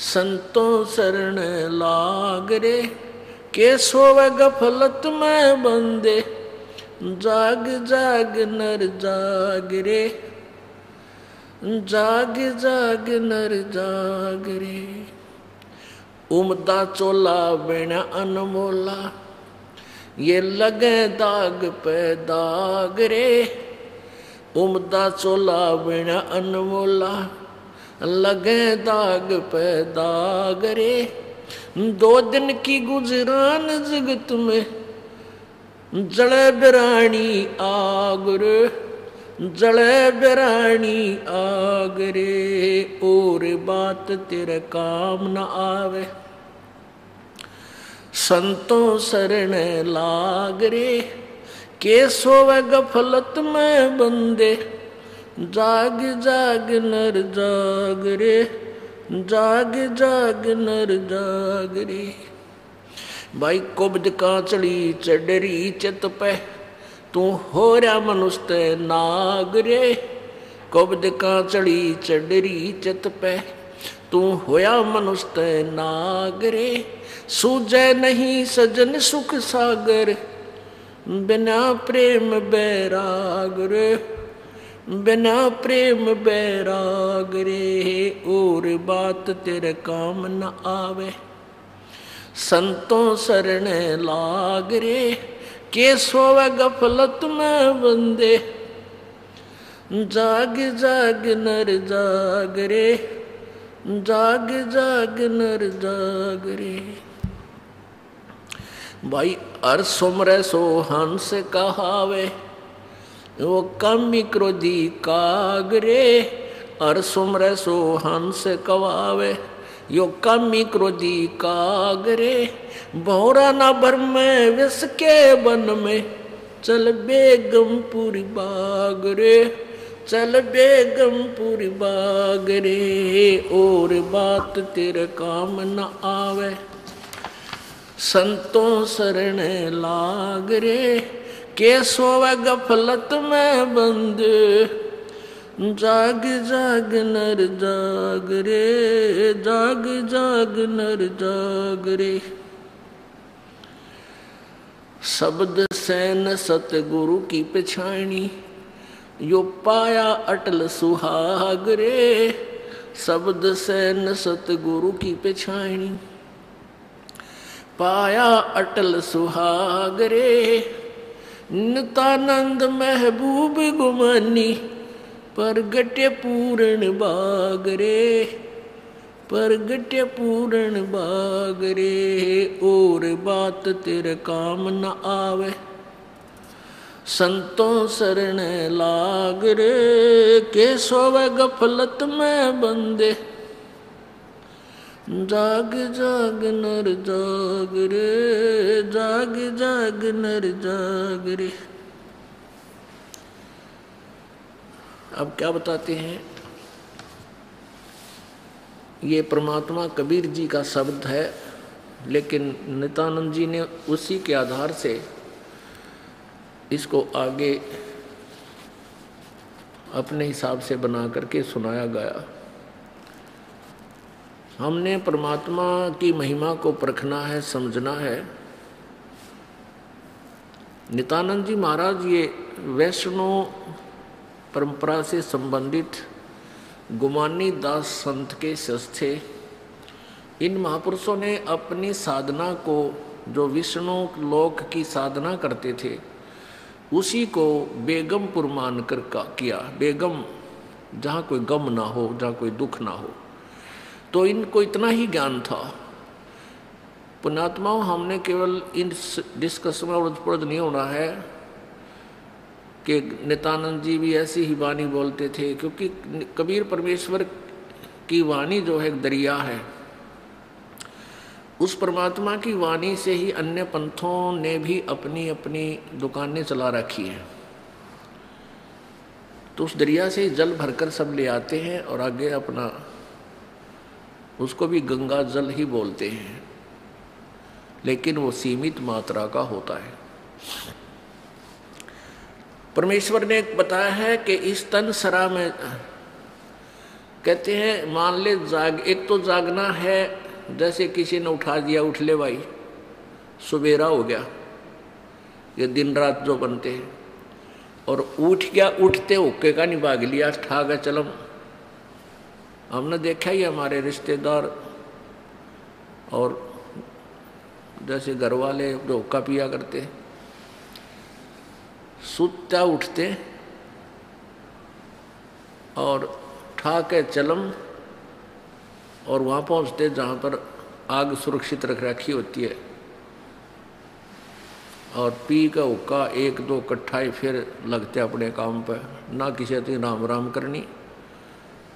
संतों शरण लाग रे। के सोवे गफलत में बंदे, जाग जाग नर जाग रे, जाग जाग नर जाग रे। उमदा चोला बिना अनमोला, ये लगे दाग पे दाग रे। उमदा चोला बिना अनमोला, लगे दाग पे दाग रे। 2 दिन की गुजरान जगत में, जले बिरानी आग रे, जले बिरानी आग रे। और बात तेरे काम न आवे, संतों शरण लाग रे। के सोवे गफलत में बंदे, जाग जाग नर जाग रे, जाग जाग नर जाग रे। भाई कुब्ज कांचड़ी चढ़री चित पे, तू हो रहा मनुष्य नाग रे। कुब्ज कांचड़ी चढ़री चित पे, तू होया मनुष्य नाग रे। सूझे नहीं सजन सुख सागर, बिना प्रेम बैराग रे, बिना प्रेम बैराग रे। और बात तेरे काम न आवे, संतों शरण लाग रे। के सोवे गफलत में बंदे, जाग जाग नर जाग रे, जाग जाग नर जाग रे। भाई हर सुमरे सो हंस कहावे, वो कामी क्रोधी काग रे। हर सुमरे सो हंस कहावे, यो कामी क्रोधी काग रे। भौरा ना भर में विष के वन में, चल बेगमपुरी बाग रे, चल बेगमपुरी बाग रे। और बात तेरे काम न आवे, संतों शरण लाग रे। के सोवे गफलत में बंद, जाग जाग नर जाग रे, जाग जाग नर जाग रे। शब्द सैन सतगुरु की पछाणी, यो पाया अटल सुहाग रे। शब्द सैन सतगुरु की पछाणी, पाया अटल सुहाग रे। नितानंद महबूब गुमानी, परगटे पूर्ण बाग रे, परगटे पूर्ण बाग रे। और बात तेरे काम न आवे, संतों शरण लाग रे। के सोवे गफलत में बंदे, जाग जाग नर जाग रे, जाग जाग नर जाग रे। अब क्या बताते हैं, ये परमात्मा कबीर जी का शब्द है, लेकिन नित्यानंद जी ने उसी के आधार से इसको आगे अपने हिसाब से बना करके सुनाया गया। हमने परमात्मा की महिमा को परखना है, समझना है। नित्यानंद जी महाराज ये वैष्णव परंपरा से संबंधित गुमानी दास संत के शिष्य थे। इन महापुरुषों ने अपनी साधना को, जो विष्णु लोक की साधना करते थे, उसी को बेगमपुर मानकर किया। बेगम, जहाँ कोई गम ना हो, जहाँ कोई दुख ना हो। तो इनको इतना ही ज्ञान था। पुण्यात्माओं, हमने केवल इन डिस्कशन में उलझ नहीं होना है कि नित्यानंद जी भी ऐसी ही वाणी बोलते थे, क्योंकि कबीर परमेश्वर की वाणी जो है एक दरिया है। उस परमात्मा की वाणी से ही अन्य पंथों ने भी अपनी अपनी दुकानें चला रखी हैं। तो उस दरिया से जल भरकर सब ले आते हैं और आगे अपना, उसको भी गंगा जल ही बोलते हैं, लेकिन वो सीमित मात्रा का होता है। परमेश्वर ने बताया है कि इस तन सरा में, कहते हैं मान ले एक तो जागना है, जैसे किसी ने उठा दिया, उठ ले भाई, सुबेरा हो गया, ये दिन रात जो बनते हैं, और उठ गया, उठते होके का नहीं भाग लिया, ठागा चलम। हमने देखा ही हमारे रिश्तेदार और जैसे घर वाले जो हुक्का पिया करते, सुत्ता उठते और ठाके चलम, और वहाँ पहुँचते जहाँ पर आग सुरक्षित रख रखी होती है, और पी का हुक्का एक दो कट्ठाई, फिर लगते अपने काम पर। ना किसी से राम राम करनी,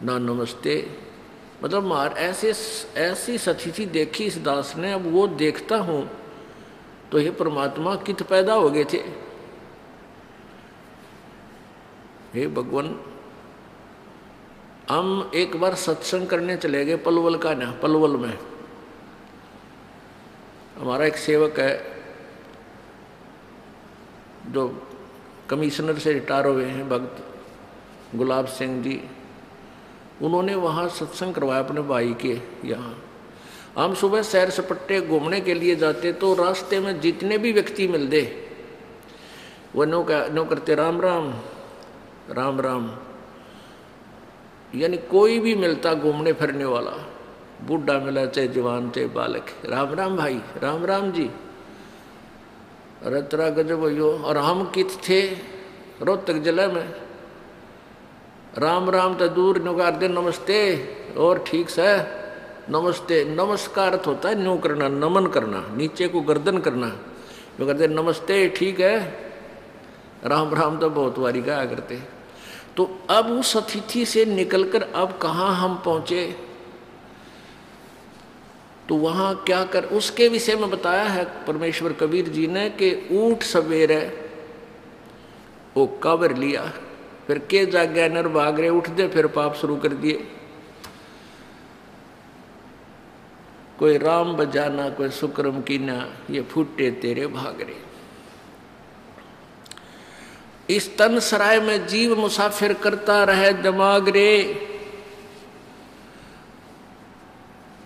ना नमस्ते। मतलब मार ऐसी स्थिति देखी इस दास ने। अब वो देखता हूँ तो हे परमात्मा, कित पैदा हो गए थे। हे भगवान, हम एक बार सत्संग करने चले गए पलवल का ना, पलवल में हमारा एक सेवक है जो कमिश्नर से रिटायर हुए हैं, भक्त गुलाब सिंह जी। उन्होंने वहाँ सत्संग करवाया अपने भाई के यहाँ। हम सुबह सैर सपट्टे घूमने के लिए जाते तो रास्ते में जितने भी व्यक्ति मिलते वो नो करते राम राम राम राम। यानी कोई भी मिलता घूमने फिरने वाला, बूढ़ा मिला चाहे जवान चाहे बालक, राम राम भाई, राम राम जी। अरे तेरा गजब हो। और हम कित थे रोहतक जिले में, राम राम तो दूर नुकार दे नमस्ते, और ठीक से नमस्ते। नमस्कार होता है न्यू करना, नमन करना, नीचे को गर्दन करना। जो करते नमस्ते, ठीक है। राम राम तो बहुत बारी कहा करते। तो अब उस अतिथि से निकलकर अब कहाँ हम पहुँचे, तो वहाँ क्या कर, उसके विषय में बताया है परमेश्वर कबीर जी ने कि ऊठ सवेरे वो काबर लिया, फिर के जाग्या नर भाग रहे, उठ दे, फिर पाप शुरू कर दिए। कोई राम बजाना, कोई सुक्रम कीना, ये फूटे तेरे भाग रहे। इस तन सराय में जीव मुसाफिर करता रहे दिमाग रे।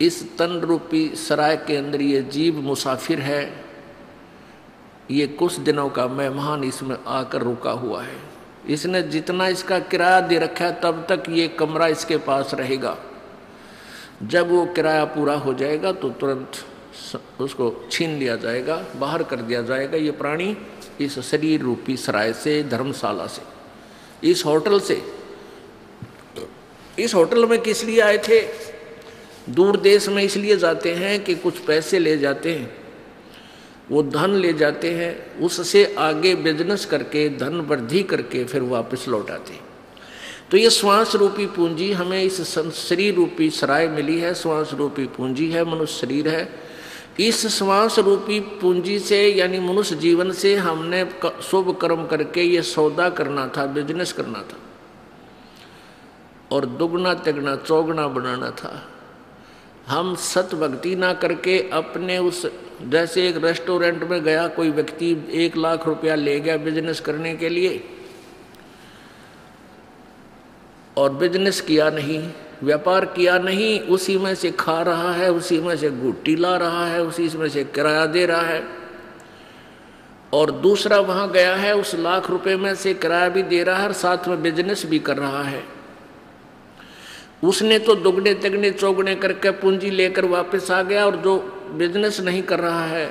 इस तन रूपी सराय के अंदर ये जीव मुसाफिर है। ये कुछ दिनों का मेहमान इसमें आकर रुका हुआ है। इसने जितना इसका किराया दे रखा है तब तक ये कमरा इसके पास रहेगा। जब वो किराया पूरा हो जाएगा तो तुरंत उसको छीन लिया जाएगा, बाहर कर दिया जाएगा। ये प्राणी इस शरीर रूपी सराय से, धर्मशाला से, इस होटल से। इस होटल में किस लिए आए थे? दूर देश में इसलिए जाते हैं कि कुछ पैसे ले जाते हैं, वो धन ले जाते हैं, उससे आगे बिजनेस करके धन वृद्धि करके फिर वापस लौट आते हैं। तो ये श्वास रूपी पूंजी हमें इस शरीर रूपी सराय मिली है। श्वास रूपी पूंजी है, मनुष्य शरीर है। इस श्वास रूपी पूंजी से यानी मनुष्य जीवन से हमने शुभ कर्म करके ये सौदा करना था, बिजनेस करना था, और दुगना तिगना चौगुना बनाना था। हम सत भक्ति ना करके अपने उस, जैसे एक रेस्टोरेंट में गया कोई व्यक्ति 1 लाख रुपया ले गया बिजनेस करने के लिए और बिजनेस किया नहीं, व्यापार किया नहीं, उसी में से खा रहा है, उसी में से गुट्टी ला रहा है, उसी में से किराया दे रहा है। और दूसरा वहां गया है, उस लाख रुपए में से किराया भी दे रहा है और साथ में बिजनेस भी कर रहा है। उसने तो दुगने तिगने चौगने करके पूंजी लेकर वापस आ गया, और जो बिजनेस नहीं कर रहा है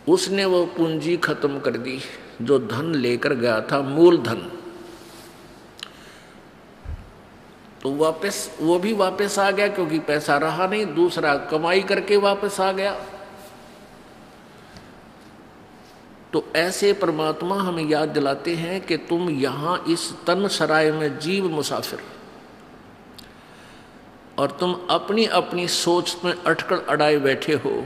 उसने वो पूंजी खत्म कर दी, जो धन लेकर गया था, मूल धन। तो वो भी वापस आ गया, क्योंकि पैसा रहा नहीं, दूसरा कमाई करके वापस आ गया। तो ऐसे परमात्मा हमें याद दिलाते हैं कि तुम यहां इस तन सराय में जीव मुसाफिर, और तुम अपनी अपनी सोच में अटकल अड़ाए बैठे हो।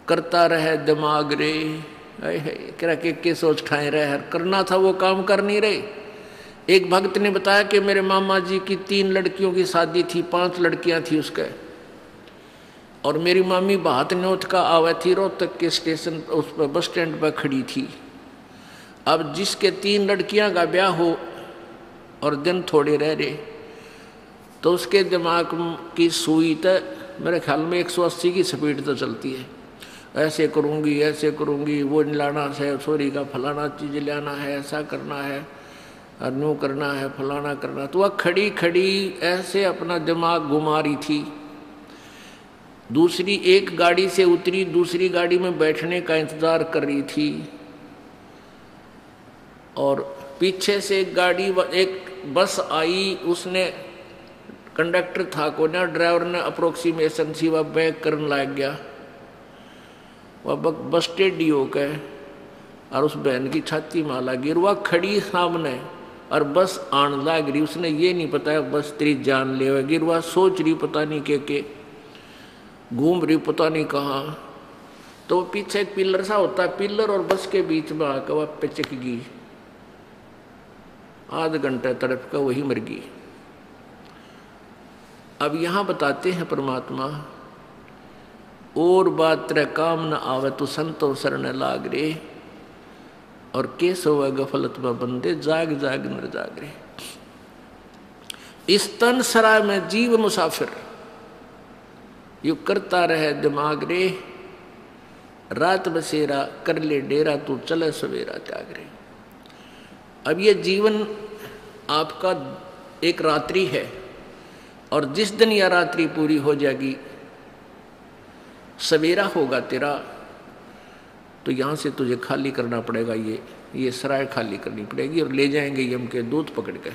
करता रहे दिमाग रे, करा के सोच खाए रहे, करना था वो काम कर नहीं रहे। एक भक्त ने बताया कि मेरे मामा जी की 3 लड़कियों की शादी थी, 5 लड़कियां थी उसके, और मेरी मामी बात नौत का आवे थी, रोहतक के स्टेशन उस पर बस स्टैंड पर खड़ी थी। अब जिसके 3 लड़कियां का ब्याह हो और दिन थोड़े रह रहे, तो उसके दिमाग की सुई तो मेरे ख्याल में 180 की स्पीड तो चलती है। ऐसे करूँगी, ऐसे करूँगी, वो लाना है, सोरी का फलाना चीज़ लाना है, ऐसा करना है, और न्यू करना है, फलाना करना। तो वह खड़ी खड़ी ऐसे अपना दिमाग घुमा रही थी। दूसरी एक गाड़ी से उतरी, दूसरी गाड़ी में बैठने का इंतज़ार कर रही थी, और पीछे से एक बस आई। उसने कंडक्टर था को ना, ड्राइवर ने अप्रोक्सीमेशन सी वह बैक करने लग गया। वह बस स्टेडी हो गए, और उस बहन की छाती में लगी, वह खड़ी सामने और बस आन लग रही। उसने ये नहीं पता बस तेरी जान ले गिर, वह सोच रही पता नहीं के घूम रही पता नहीं कहाँ। तो पीछे एक पिलर सा होता है, पिलर और बस के बीच में आकर वह पिचक गई। आध घंटे तड़प कर वही मर गई। अब यहां बताते हैं परमात्मा, और बात तेरे काम न आवे तो संतो शरण लाग रे, और केस होवे गफलत में बंदे जाग जाग नर जाग रे। इस तन सराय में जीव मुसाफिर, यू करता रहे दिमाग रे, रात बसेरा कर ले डेरा, तू चले सवेरा त्याग रे। अब ये जीवन आपका एक रात्रि है, और जिस दिन यह रात्रि पूरी हो जाएगी, सवेरा होगा तेरा, तो यहां से तुझे खाली करना पड़ेगा। ये सराय खाली करनी पड़ेगी, और ले जाएंगे यम के दूत पकड़ के।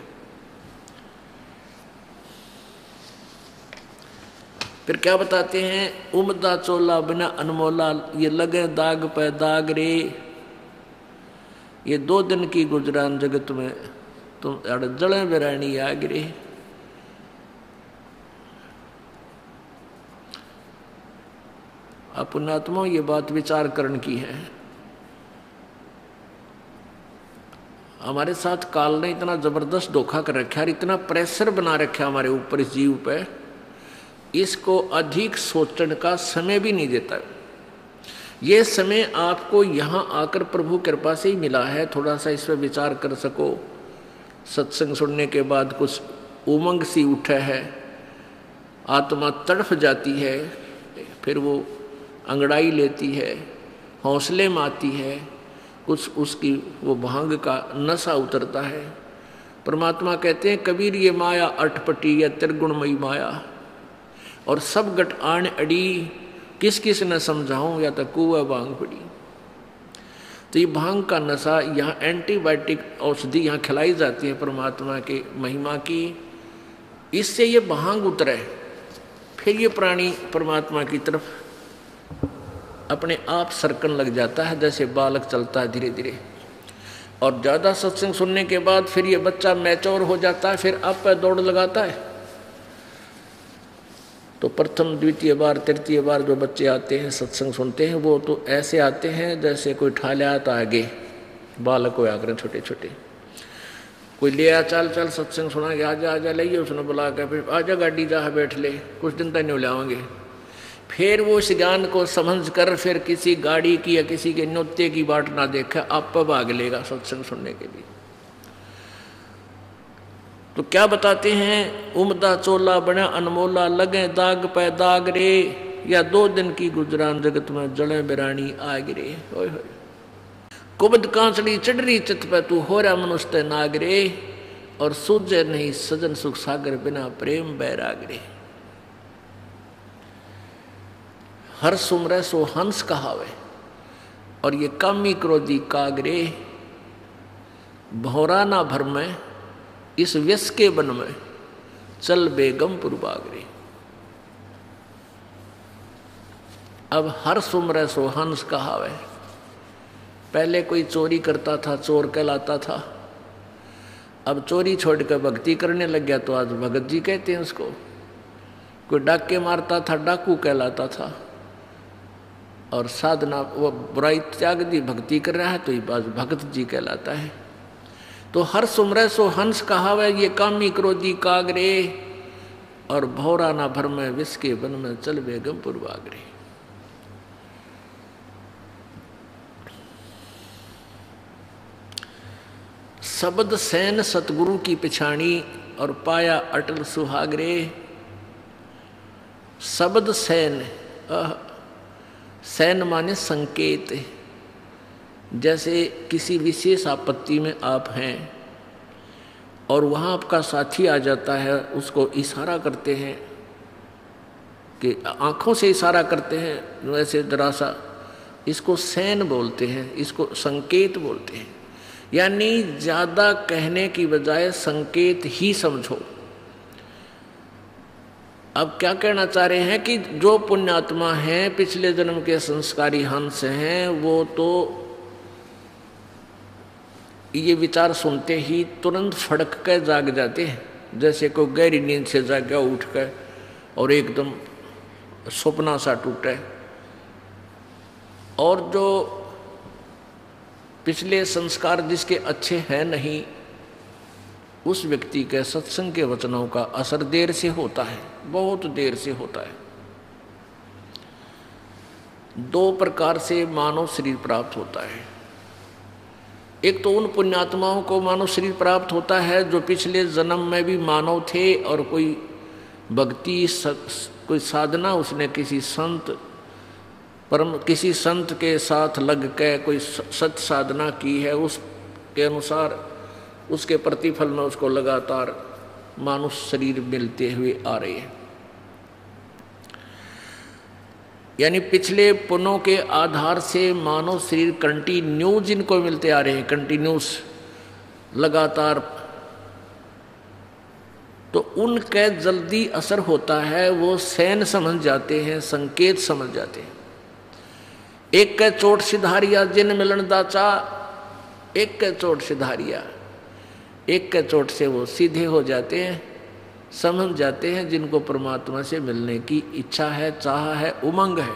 फिर क्या बताते हैं, उमदा चोला बिना अनमोला, ये लगे दाग पे दाग रे। ये 2 दिन की गुजरान जगत में तुम जड़े बेरानी आग रे। पुण्यात्मा ये बात विचार करने की है। हमारे साथ काल ने इतना जबरदस्त धोखा कर रखा है, इतना प्रेशर बना रखा हमारे ऊपर इस जीव पे, इसको अधिक सोचने का समय भी नहीं देता। ये समय आपको यहाँ आकर प्रभु कृपा से ही मिला है, थोड़ा सा इस पर विचार कर सको। सत्संग सुनने के बाद कुछ उमंग सी उठे है, आत्मा तड़फ जाती है, फिर वो अंगड़ाई लेती है, हौसले में आती है, कुछ उसकी वो भांग का नशा उतरता है। परमात्मा कहते हैं, कबीर ये माया अटपटी या त्रिगुणमयी माया, और सब गट आण अड़ी, किस किस न समझाऊं, या तो कुआ भांग पड़ी। तो ये भांग का नशा, यहाँ एंटीबायोटिक औषधि यहाँ खिलाई जाती है परमात्मा के महिमा की, इससे ये भांग उतरे, फिर ये प्राणी परमात्मा की तरफ अपने आप सरकन लग जाता है, जैसे बालक चलता है धीरे धीरे। और ज़्यादा सत्संग सुनने के बाद फिर ये बच्चा मैच्योर हो जाता है, फिर आप पे दौड़ लगाता है। तो प्रथम द्वितीय बार तृतीय बार जो बच्चे आते हैं सत्संग सुनते हैं, वो तो ऐसे आते हैं जैसे कोई ठा ले आता आगे, बालक हो आकर छोटे छोटे, कोई ले आ, चल चल सत्संग सुना के आजा आजा ले, उसने बुला के फिर आजा गाड़ी जा बैठ ले, कुछ दिन तक नहीं लाओगे। फिर वो इस ज्ञान को समझ कर फिर किसी गाड़ी की या किसी के न्योते की बाट ना देखा, आप पर भाग लेगा सत्संग सुनने के लिए। तो क्या बताते हैं, उमदा चोला बना अनमोला, लगे दाग पे दाग रे, या 2 दिन की गुजरान जगत में जड़े बिरानी आग रे। ओए होए, कुबद कांचड़ी चढ़री चित पे तू हो रहा मनुष्य नाग रे, और सूझे नहीं सजन सुख सागर बिना प्रेम बैराग रे। हर सुमरे सो हंस कहावे, और ये कामी क्रोधी कागरे, भौरा ना भर में इस व्यस के बन में, चल बेगम पुरबागरे। अब हर सुमरे सो हंस कहावे, पहले कोई चोरी करता था चोर कहलाता था, अब चोरी छोड़कर भक्ति करने लग गया तो आज भगत जी कहते हैं उसको। कोई डाके मारता था डाकू कहलाता था, और साधना वो बुराई त्याग दी भक्ति कर रहा है तो ये बात भगत जी कहलाता है। तो हर सुमरे सो हंस कहावे, ये कामी क्रोधी कागरे, और भौरा ना भर में विष के बन में, चल बेगम पुरवागरे। शब्द सैन सतगुरु की पिछाणी, और पाया अटल सुहागरे। शब्द सैन, सैन माने संकेत। जैसे किसी विशेष आपत्ति में आप हैं और वहाँ आपका साथी आ जाता है, उसको इशारा करते हैं कि आँखों से इशारा करते हैं वैसे जरा सा, इसको सैन बोलते हैं, इसको संकेत बोलते हैं। यानी ज़्यादा कहने की बजाय संकेत ही समझो। अब क्या कहना चाह रहे हैं कि जो पुण्यात्मा हैं, पिछले जन्म के संस्कारी हंस हैं, वो तो ये विचार सुनते ही तुरंत फड़क कर जाग जाते हैं। जैसे कोई गहरी नींद से जागा उठ कर और एकदम सपना सा टूटे। और जो पिछले संस्कार जिसके अच्छे हैं नहीं, उस व्यक्ति के सत्संग के वचनों का असर देर से होता है, बहुत देर से होता है। 2 प्रकार से मानव शरीर प्राप्त होता है। एक तो उन पुण्यात्माओं को मानव शरीर प्राप्त होता है जो पिछले जन्म में भी मानव थे और कोई भक्ति कोई साधना उसने किसी संत के साथ लग के कोई सत साधना की है, उसके अनुसार उसके प्रतिफल में उसको लगातार मानव शरीर मिलते हुए आ रहे हैं। यानी पिछले पुण्यों के आधार से मानव शरीर कंटिन्यू जिनको मिलते आ रहे हैं, कंटिन्यूस लगातार, तो उनका जल्दी असर होता है। वो सैन समझ जाते हैं, संकेत समझ जाते हैं। एक के चोट सिधारिया जिन मिलन दाचा, एक के चोट सिधारिया, एक के चोट से वो सीधे हो जाते हैं, समझ जाते हैं जिनको परमात्मा से मिलने की इच्छा है, चाह है, उमंग है।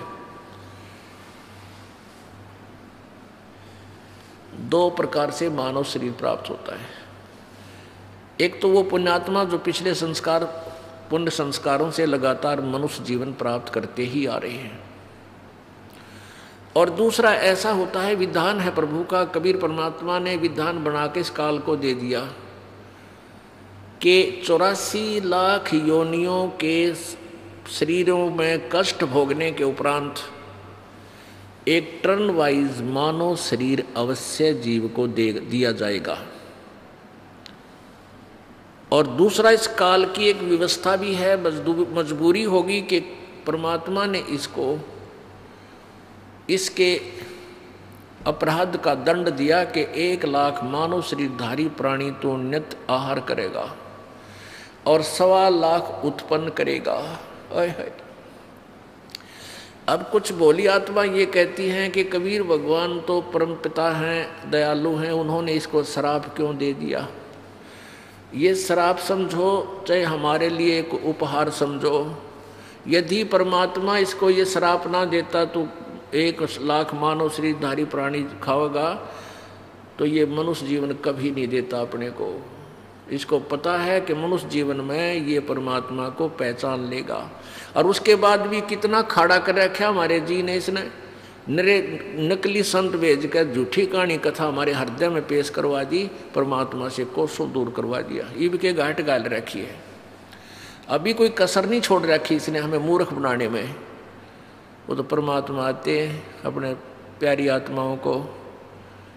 2 प्रकार से मानव शरीर प्राप्त होता है। एक तो वो पुण्यात्मा जो पिछले संस्कार पुण्य संस्कारों से लगातार मनुष्य जीवन प्राप्त करते ही आ रहे हैं, और दूसरा ऐसा होता है, विधान है प्रभु का। कबीर परमात्मा ने विधान बना के इस काल को दे दिया कि 84 लाख योनियों के शरीरों में कष्ट भोगने के उपरांत एक टर्न वाइज मानव शरीर अवश्य जीव को दिया जाएगा। और दूसरा, इस काल की एक व्यवस्था भी है, मजबूरी होगी कि परमात्मा ने इसके अपराध का दंड दिया कि 1 लाख मानव शरीरधारी प्राणी तो नित्य आहार करेगा और 1.25 लाख उत्पन्न करेगा। अब कुछ भोली आत्मा ये कहती हैं कि कबीर भगवान तो परम पिता हैं, दयालु हैं, उन्होंने इसको श्राप क्यों दे दिया। ये श्राप समझो चाहे हमारे लिए एक उपहार समझो। यदि परमात्मा इसको ये श्राप ना देता तो 1 लाख मानव शरीरधारी प्राणी खाओगा, तो ये मनुष्य जीवन कभी नहीं देता अपने को। इसको पता है कि मनुष्य जीवन में ये परमात्मा को पहचान लेगा। और उसके बाद भी कितना खाड़ा कर रखा हमारे जी ने, इसने नकली संत भेज कर झूठी कहानी कथा हमारे हृदय में पेश करवा दी, परमात्मा से कोसों दूर करवा दिया। ईब के घाट गाल रखी है, अभी कोई कसर नहीं छोड़ रखी इसने हमें मूर्ख बनाने में। वो तो परमात्मा आते हैं अपने प्यारी आत्माओं को,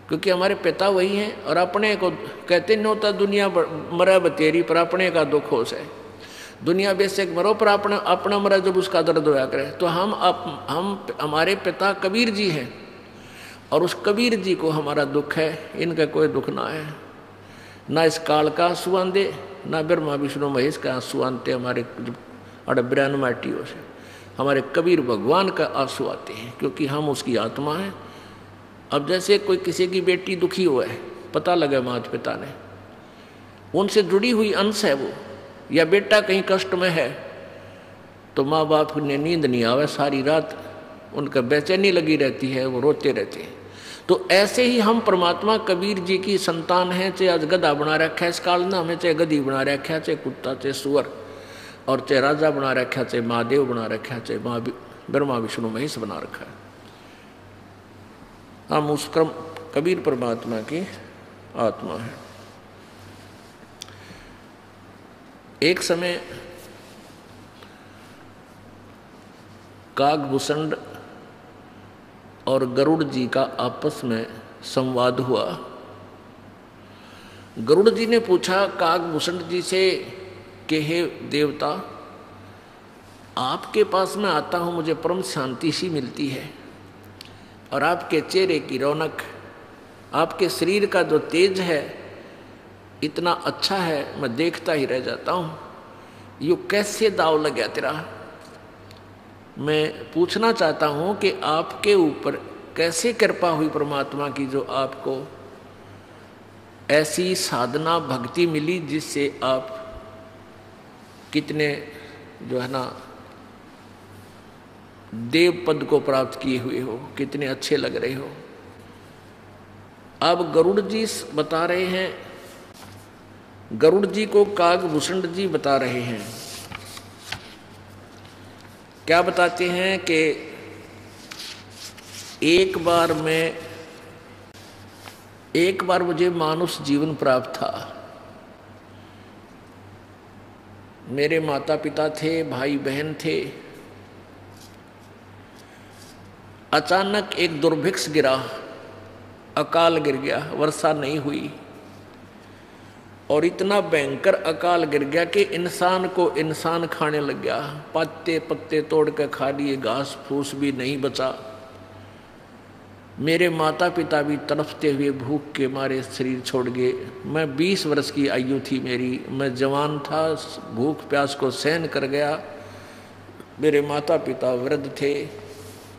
क्योंकि हमारे पिता वही हैं। और अपने को कहते नहीं होता दुनिया मरा बतेरी, पर अपने का दुख हो से। दुनिया बेशक मरो पर अपना मरा जब उसका दर्द होया करे। तो हम हमारे पिता कबीर जी हैं, और उस कबीर जी को हमारा दुख है, इनका कोई दुख ना है। ना इस काल का आंसू आंदे, ना ब्रह्मा विष्णु महेश का आंसू आनते हमारे अड़ब्रन माटियों से। हमारे कबीर भगवान का आंसू आते हैं, क्योंकि हम उसकी आत्मा हैं। अब जैसे कोई किसी की बेटी दुखी हुआ है, पता लगा माता पिता ने, उनसे जुड़ी हुई अंश है वो, या बेटा कहीं कष्ट में है, तो माँ बाप ने नींद नहीं आवे, सारी रात उनका बेचैनी लगी रहती है, वो रोते रहते हैं। तो ऐसे ही हम परमात्मा कबीर जी की संतान हैं। चाहे आज गधा बना रखा है इस काल ने हमें, चाहे गधी बना रखा है, चाहे कुत्ता, चाहे सुअर, और चाहे राजा बना रखा है, चाहे महादेव बना रखा है, चाहे ब्रह्मा विष्णु महेश बना रखा है। हम उस क्रम कबीर परमात्मा की आत्मा है। एक समय कागभूषण और गरुड़ जी का आपस में संवाद हुआ। गरुड़ जी ने पूछा कागभूषण जी से कि हे देवता, आपके पास में आता हूँ, मुझे परम शांति सी मिलती है, और आपके चेहरे की रौनक, आपके शरीर का जो तेज है इतना अच्छा है, मैं देखता ही रह जाता हूँ। यूँ कैसे दाव लग गया तेरा? मैं पूछना चाहता हूँ कि आपके ऊपर कैसे कृपा हुई परमात्मा की, जो आपको ऐसी साधना भक्ति मिली जिससे आप कितने जो है ना देव पद को प्राप्त किए हुए हो, कितने अच्छे लग रहे हो। अब गरुड़ जी बता रहे हैं, गरुड़ जी को कागभूषण जी बता रहे हैं। क्या बताते हैं कि एक बार मुझे मानुष जीवन प्राप्त था। मेरे माता पिता थे, भाई बहन थे। अचानक एक दुर्भिक्ष गिरा, अकाल गिर गया, वर्षा नहीं हुई, और इतना भयंकर अकाल गिर गया कि इंसान को इंसान खाने लग गया। पत्ते पत्ते तोड़ कर खा लिए, घास फूस भी नहीं बचा। मेरे माता पिता भी तड़फते हुए भूख के मारे शरीर छोड़ गए। मैं 20 वर्ष की आयु थी मेरी, मैं जवान था, भूख प्यास को सहन कर गया। मेरे माता पिता वृद्ध थे,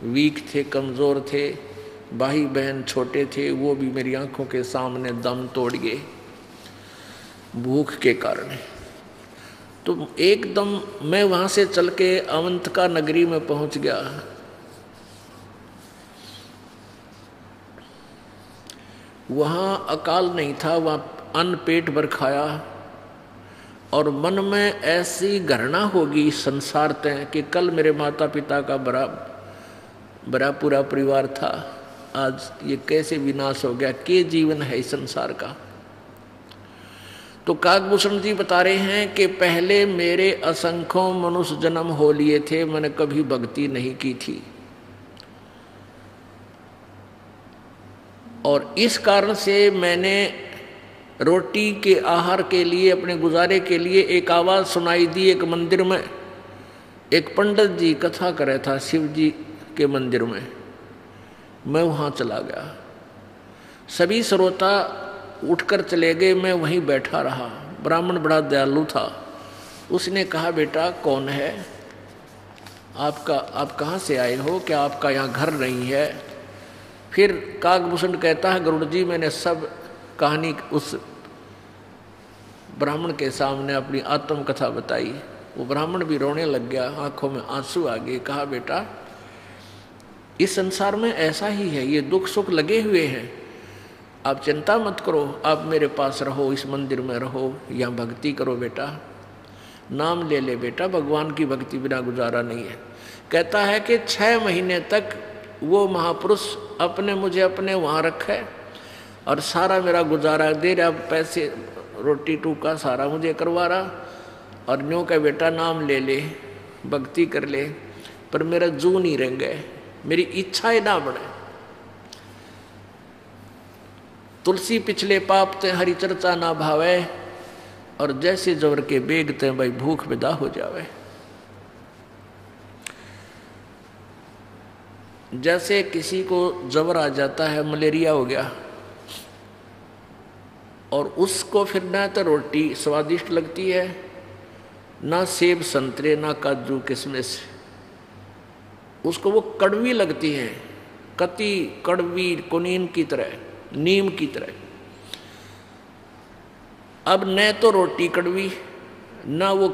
वीक थे, कमज़ोर थे, भाई बहन छोटे थे, वो भी मेरी आंखों के सामने दम तोड़ गए भूख के कारण। तो एकदम मैं वहाँ से चल के अवंतिका नगरी में पहुँच गया। वहाँ अकाल नहीं था, वहाँ अन्न पेट भर खाया, और मन में ऐसी घृणा होगी संसार तय कि कल मेरे माता पिता का बड़ा पूरा परिवार था, आज ये कैसे विनाश हो गया, क्या जीवन है इस संसार का। तो कागभूषण जी बता रहे हैं कि पहले मेरे असंख्यों मनुष्य जन्म हो लिए थे, मैंने कभी भक्ति नहीं की थी, और इस कारण से मैंने रोटी के आहार के लिए, अपने गुजारे के लिए एक आवाज़ सुनाई दी। एक मंदिर में एक पंडित जी कथा कर रहा था शिव जी के मंदिर में, मैं वहाँ चला गया। सभी श्रोता उठकर चले गए, मैं वहीं बैठा रहा। ब्राह्मण बड़ा दयालु था, उसने कहा बेटा कौन है आपका, आप कहाँ से आए हो, क्या आपका यहाँ घर नहीं है? फिर कागभूषण कहता है गरुड़ जी मैंने सब कहानी उस ब्राह्मण के सामने अपनी आत्मकथा बताई। वो ब्राह्मण भी रोने लग गया, आंखों में आंसू आ गए। कहा बेटा इस संसार में ऐसा ही है, ये दुख सुख लगे हुए हैं, आप चिंता मत करो, आप मेरे पास रहो, इस मंदिर में रहो, यहाँ भक्ति करो बेटा, नाम ले बेटा, भगवान की भक्ति बिना गुजारा नहीं है। कहता है कि 6 महीने तक वो महापुरुष अपने मुझे अपने वहाँ रखे और सारा मेरा गुजारा दे रहा, पैसे रोटी टूका सारा मुझे करवा रहा, और न्यों का बेटा नाम ले ले, भक्ति कर ले, पर मेरा जू नहीं रह गए, मेरी इच्छा ही ना बढ़े। तुलसी पिछले पाप ते हरि चर्चा ना भावे, और जैसे जवर के बेगते भाई भूख विदा हो जावे। जैसे किसी को जबर आ जाता है, मलेरिया हो गया, और उसको फिर ना तो रोटी स्वादिष्ट लगती है, ना सेब संतरे, ना काजू किशमिश, उसको वो कड़वी लगती है, कति कड़वी, कुनीन की तरह, नीम की तरह। अब न तो रोटी कड़वी, ना वो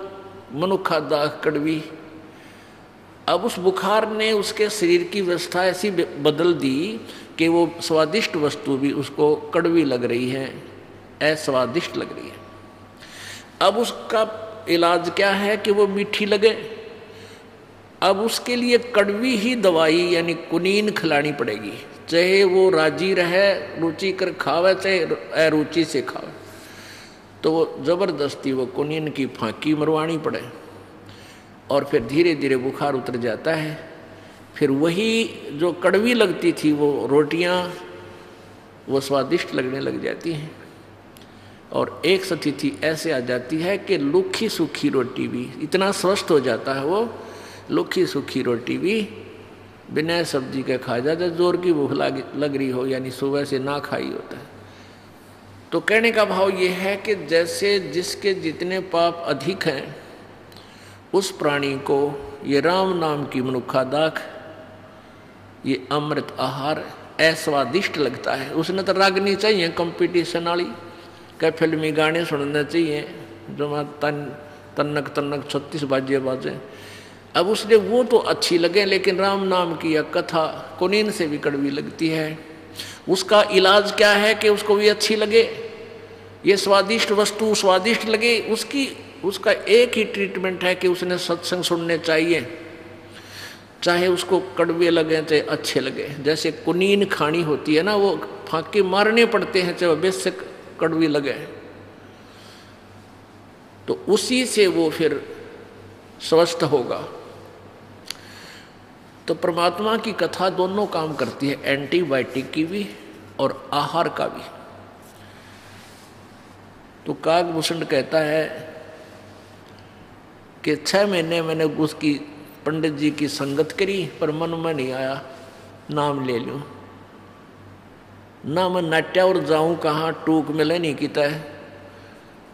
मनुखा दाग कड़वी। अब उस बुखार ने उसके शरीर की व्यवस्था ऐसी बदल दी कि वो स्वादिष्ट वस्तु भी उसको कड़वी लग रही है, अस्वादिष्ट लग रही है। अब उसका इलाज क्या है कि वो मीठी लगे। अब उसके लिए कड़वी ही दवाई यानी कुनीन खिलानी पड़ेगी, चाहे वो राजी रहे, रुचि कर खावे, चाहे अरुचि से खावे, तो वो जबरदस्ती वो कुनीन की फांकी मरवानी पड़े, और फिर धीरे धीरे बुखार उतर जाता है। फिर वही जो कड़वी लगती थी वो रोटियां वो स्वादिष्ट लगने लग जाती हैं, और एक स्थिति ऐसे आ जाती है कि लूखी सूखी रोटी भी इतना स्वस्थ हो जाता है, वो लूखी सूखी रोटी भी बिना सब्जी के खा जाता, जोर की भूख लग रही हो, यानी सुबह से ना खाई होता है। तो कहने का भाव ये है कि जैसे जिसके जितने पाप अधिक हैं, उस प्राणी को ये राम नाम की मनुखा दाख, ये अमृत आहार अस्वादिष्ट लगता है। उसने तो रागनी चाहिए कंपटीशन वाली, क्या फिल्मी गाने सुनने चाहिए जो तन्नक तन्नक 36 बाजे बाजे। अब उसने वो तो अच्छी लगे, लेकिन राम नाम की यह कथा कुनीन से भी कड़वी लगती है। उसका इलाज क्या है कि उसको भी अच्छी लगे, ये स्वादिष्ट वस्तु स्वादिष्ट लगे। उसका एक ही ट्रीटमेंट है कि उसने सत्संग सुनने चाहिए, चाहे उसको कड़वे लगे चाहे अच्छे लगे। जैसे कुनीन खानी होती है ना, वो फांके मारने पड़ते हैं चाहे बेशक कड़वी लगे, तो उसी से वो फिर स्वस्थ होगा। तो परमात्मा की कथा दोनों काम करती है, एंटीबायोटिक की भी और आहार का भी। तो काकभूषण कहता है कि 6 महीने मैंने उसकी पंडित जी की संगत करी, पर मन में नहीं आया नाम ले लूं ना, मैं नाट्या और जाऊं कहाँ, टूक मिले नहीं की तय,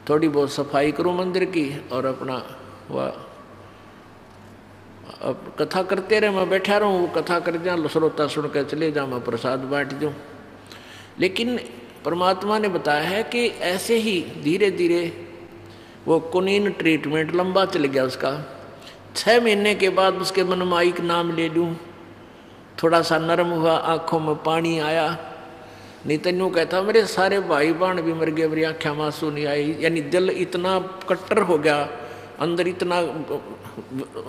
थोड़ी बहुत सफाई करूं मंदिर की और अपना वह अब कथा करते रहे, मैं बैठा रहूं, वो कथा कर जाऊँ, श्रोता सुन कर चले जाऊँ, मैं प्रसाद बांट दूँ। लेकिन परमात्मा ने बताया है कि ऐसे ही धीरे धीरे वो कुनीन ट्रीटमेंट लंबा चल गया उसका। 6 महीने के बाद उसके मन में आई नाम ले लूँ, थोड़ा सा नरम हुआ, आंखों में पानी आया। नहीं तो यूँ कहता मेरे सारे भाई बहन भी मर गए, मेरी आँखें मासूं नहीं आई। यानी दिल इतना कट्टर हो गया, अंदर इतना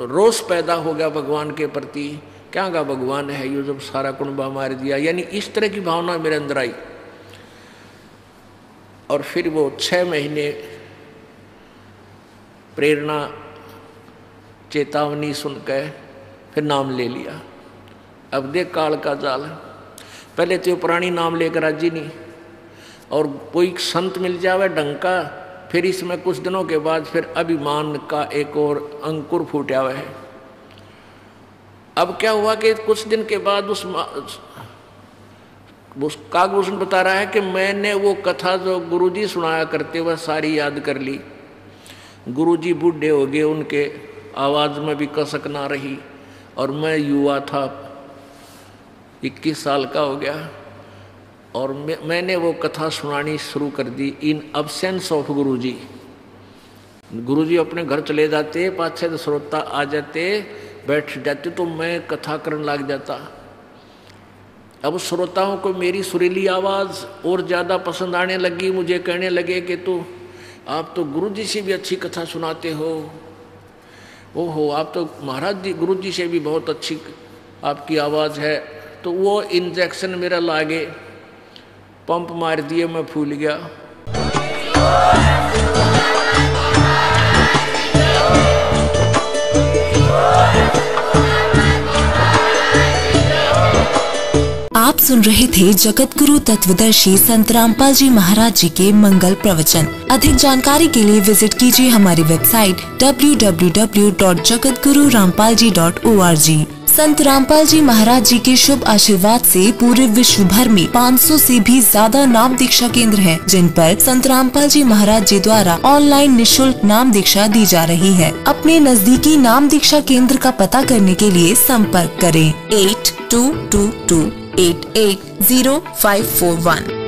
रोष पैदा हो गया भगवान के प्रति, क्या का भगवान है ये जब सारा कुंबा मार दिया। यानी इस तरह की भावना मेरे अंदर आई। और फिर वो 6 महीने प्रेरणा चेतावनी सुनकर फिर नाम ले लिया। अब देख काल का जाल, पहले तो पुरानी नाम लेकर राजी नहीं, और कोई संत मिल जावे ढंग का, फिर इसमें कुछ दिनों के बाद फिर अभिमान का एक और अंकुर फूटा हुआ है। अब क्या हुआ कि कुछ दिन के बाद उस काकभूषण बता रहा है कि मैंने वो कथा जो गुरुजी सुनाया करते वह सारी याद कर ली। गुरुजी बूढ़े हो गए, उनके आवाज़ में भी कसक ना रही, और मैं युवा था, 21 साल का हो गया, और मैंने वो कथा सुनानी शुरू कर दी इन अब्सेंस ऑफ गुरुजी। गुरुजी अपने घर चले जाते, पाछे तो श्रोता आ जाते, बैठ जाते, तो मैं कथा करने लग जाता। अब श्रोताओं को मेरी सुरीली आवाज़ और ज़्यादा पसंद आने लगी। मुझे कहने लगे कि तो आप तो गुरुजी से भी अच्छी कथा सुनाते हो, ओहो आप तो महाराज जी गुरुजी से भी बहुत अच्छी आपकी आवाज़ है, तो वो इंजेक्शन मेरा लागे, पंप मार दिए, मैं फूल गया। आप सुन रहे थे जगत गुरु तत्वदर्शी संत रामपाल जी महाराज जी के मंगल प्रवचन। अधिक जानकारी के लिए विजिट कीजिए हमारी वेबसाइट www.jagatgururampalji.org। संत रामपाल जी महाराज जी के शुभ आशीर्वाद से पूरे विश्व भर में 500 से भी ज्यादा नाम दीक्षा केंद्र हैं, जिन पर संत रामपाल जी महाराज जी द्वारा ऑनलाइन निशुल्क नाम दीक्षा दी जा रही है। अपने नजदीकी नाम दीक्षा केंद्र का पता करने के लिए संपर्क करें 8222880541।